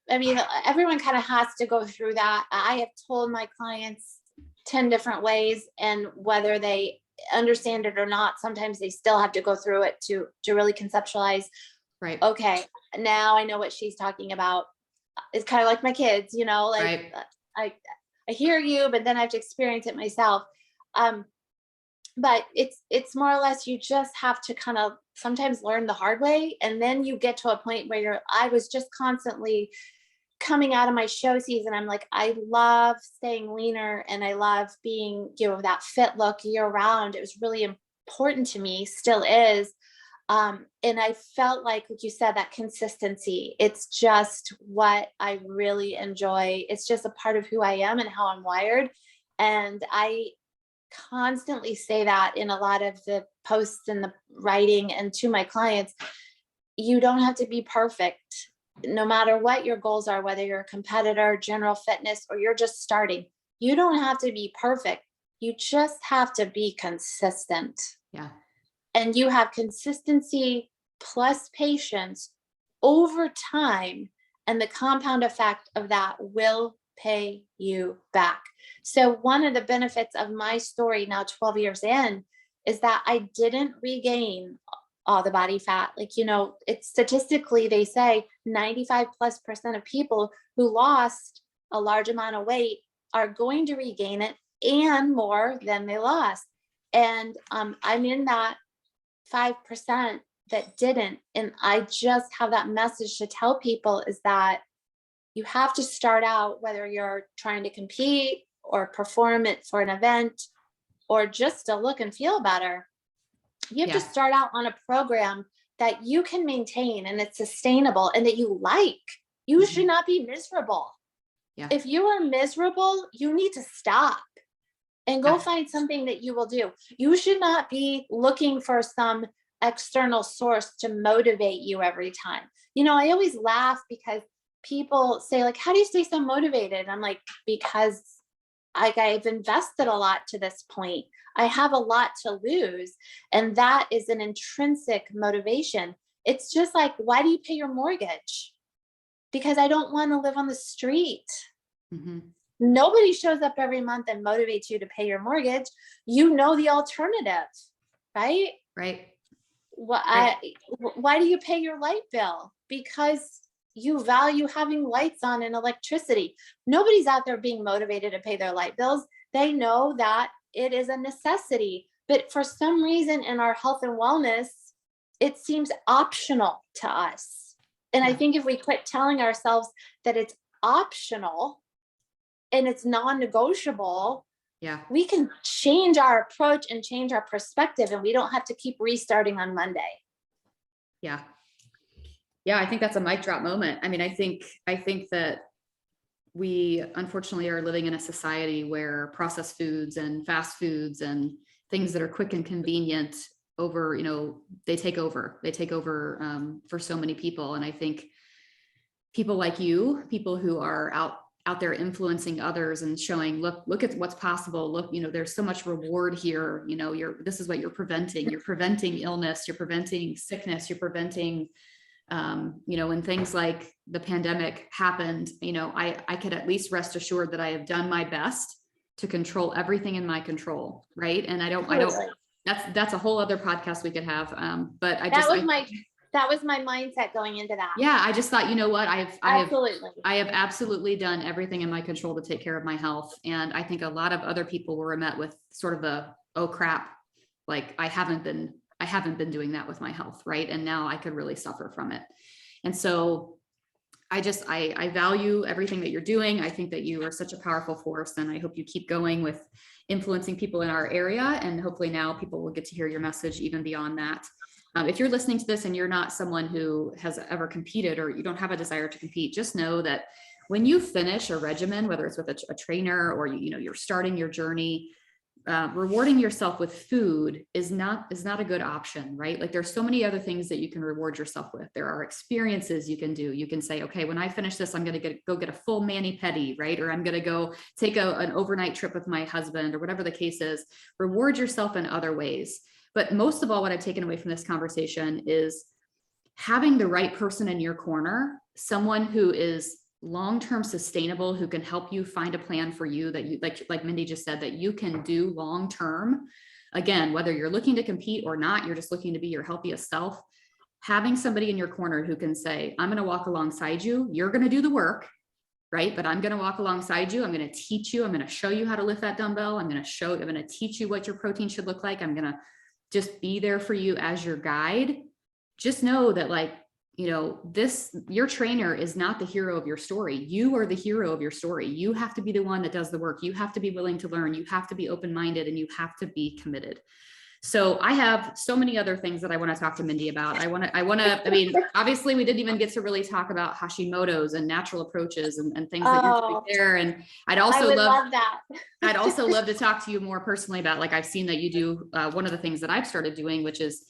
everyone kind of has to go through that. I have told my clients 10 different ways, and whether they understand it or not, sometimes they still have to go through it to really conceptualize. Right. Okay, now I know what she's talking about. It's kind of like my kids, like, right. I hear you, but then I have to experience it myself. But it's more or less, you just have to kind of sometimes learn the hard way. And then you get to a point where I was just constantly coming out of my show season. I'm like, I love staying leaner, and I love being, that fit look year round. It was really important to me, still is. And I felt like you said, that consistency, it's just what I really enjoy. It's just a part of who I am and how I'm wired. And I constantly say that in a lot of the posts and the writing, and to my clients, you don't have to be perfect. No matter what your goals are, whether you're a competitor, general fitness, or you're just starting, you don't have to be perfect. You just have to be consistent. Yeah. and you have consistency plus patience over time, and the compound effect of that will pay you back. So one of the benefits of my story now 12 years in is that I didn't regain all the body fat. Like, it's statistically, they say 95+% of people who lost a large amount of weight are going to regain it and more than they lost. And I'm in that 5% that didn't. And I just have that message to tell people is that you have to start out, whether you're trying to compete or perform it for an event or just to look and feel better. You have to start out on a program that you can maintain and it's sustainable and that you like. You should not be miserable. Yeah. If you are miserable, you need to stop and go find something that you will do. You should not be looking for some external source to motivate you every time. I always laugh because people say, like, how do you stay so motivated? I'm like, because I've invested a lot to this point. I have a lot to lose. And that is an intrinsic motivation. It's just like, why do you pay your mortgage? Because I don't want to live on the street. Mm-hmm. Nobody shows up every month and motivates you to pay your mortgage. The alternative, right? Right. Why do you pay your light bill? Because you value having lights on and electricity. Nobody's out there being motivated to pay their light bills. They know that it is a necessity, but for some reason in our health and wellness, it seems optional to us. And I think if we quit telling ourselves that it's optional and it's non-negotiable, we can change our approach and change our perspective, and we don't have to keep restarting on Monday. Yeah. I think that's a mic drop moment. I mean, I think that we unfortunately are living in a society where processed foods and fast foods and things that are quick and convenient they take over for so many people. And I think people like you, people who are out there influencing others and showing, look at what's possible. Look, there's so much reward here. This is what you're preventing. You're preventing illness. You're preventing sickness. You're preventing when things like the pandemic happened, I could at least rest assured that I have done my best to control everything in my control. Right. And I don't, that's a whole other podcast we could have. But that was my mindset going into that. Yeah. I just thought, I have absolutely done everything in my control to take care of my health. And I think a lot of other people were met with sort of the, oh crap, like I haven't been doing that with my health. Right. And now I could really suffer from it. And so I value everything that you're doing. I think that you are such a powerful force, and I hope you keep going with influencing people in our area. And hopefully now people will get to hear your message even beyond that. If you're listening to this and you're not someone who has ever competed, or you don't have a desire to compete, just know that when you finish a regimen, whether it's with a trainer or you're starting your journey, rewarding yourself with food is not a good option, right? Like there's so many other things that you can reward yourself with. There are experiences you can do. You can say, okay, when I finish this, I'm going to go get a full mani-pedi, right? Or I'm going to go take an overnight trip with my husband, or whatever the case is. Reward yourself in other ways. But most of all, what I've taken away from this conversation is having the right person in your corner, someone who is long-term sustainable, who can help you find a plan for you that you like Mindy just said, that you can do long-term. Again, whether you're looking to compete or not, you're just looking to be your healthiest self. Having somebody in your corner who can say, I'm going to walk alongside you. You're going to do the work, right? But I'm going to walk alongside you. I'm going to teach you. I'm going to show you how to lift that dumbbell. I'm going to teach you what your protein should look like. I'm going to just be there for you as your guide. Just know that your trainer is not the hero of your story. You are the hero of your story. You have to be the one that does the work. You have to be willing to learn. You have to be open-minded, and you have to be committed. So I have so many other things that I want to talk to Mindy about. I mean, obviously we didn't even get to really talk about Hashimoto's and natural approaches and things that you're doing there. And I'd also love that. I'd also love to talk to you more personally about, I've seen that you do one of the things that I've started doing, which is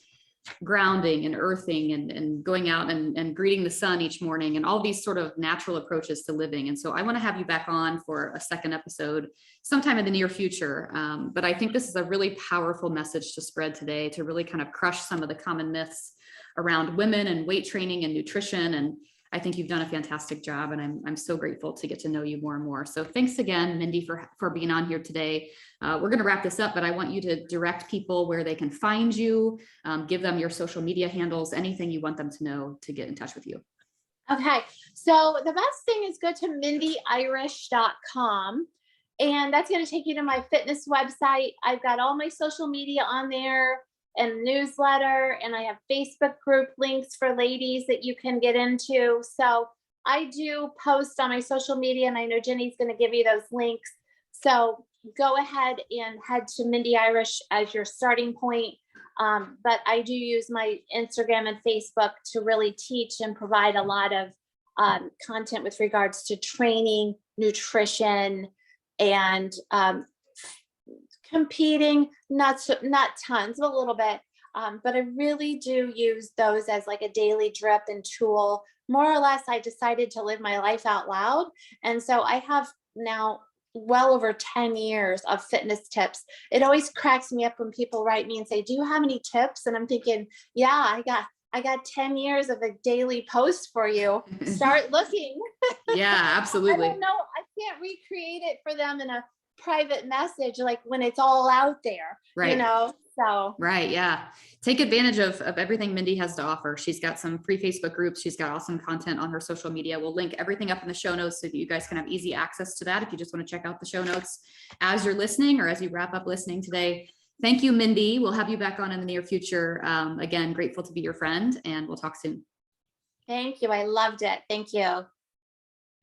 grounding and earthing and going out and greeting the sun each morning and all these sort of natural approaches to living. And so I want to have you back on for a second episode sometime in the near future. But I think this is a really powerful message to spread today, to really kind of crush some of the common myths around women and weight training and nutrition. And I think you've done a fantastic job, and I'm so grateful to get to know you more and more. So thanks again, Mindy, for being on here today. We're going to wrap this up, but I want you to direct people where they can find you, give them your social media handles, anything you want them to know to get in touch with you. Okay, so the best thing is go to mindyirish.com, and that's going to take you to my fitness website. I've got all my social media on there and newsletter, and I have Facebook group links for ladies that you can get into. So I do post on my social media, and I know Jenny's going to give you those links. So go ahead and head to Mindy Irish as your starting point. But I do use my Instagram and Facebook to really teach and provide a lot of content with regards to training, nutrition, and competing, not tons, but a little bit. But I really do use those as like a daily drip and tool. More or less, I decided to live my life out loud. And so I have now well over 10 years of fitness tips. It always cracks me up when people write me and say, do you have any tips? And I'm thinking, yeah, I got 10 years of a daily post for you. Start looking. Yeah, absolutely. I don't know. I can't recreate it for them in a private message, like when it's all out there, right. You know? So, right. Yeah. Take advantage of everything Mindy has to offer. She's got some free Facebook groups. She's got awesome content on her social media. We'll link everything up in the show notes so that you guys can have easy access to that if you just want to check out the show notes as you're listening or as you wrap up listening today. Thank you, Mindy. We'll have you back on in the near future. Again, grateful to be your friend, and we'll talk soon. thank you. I loved it. Thank you.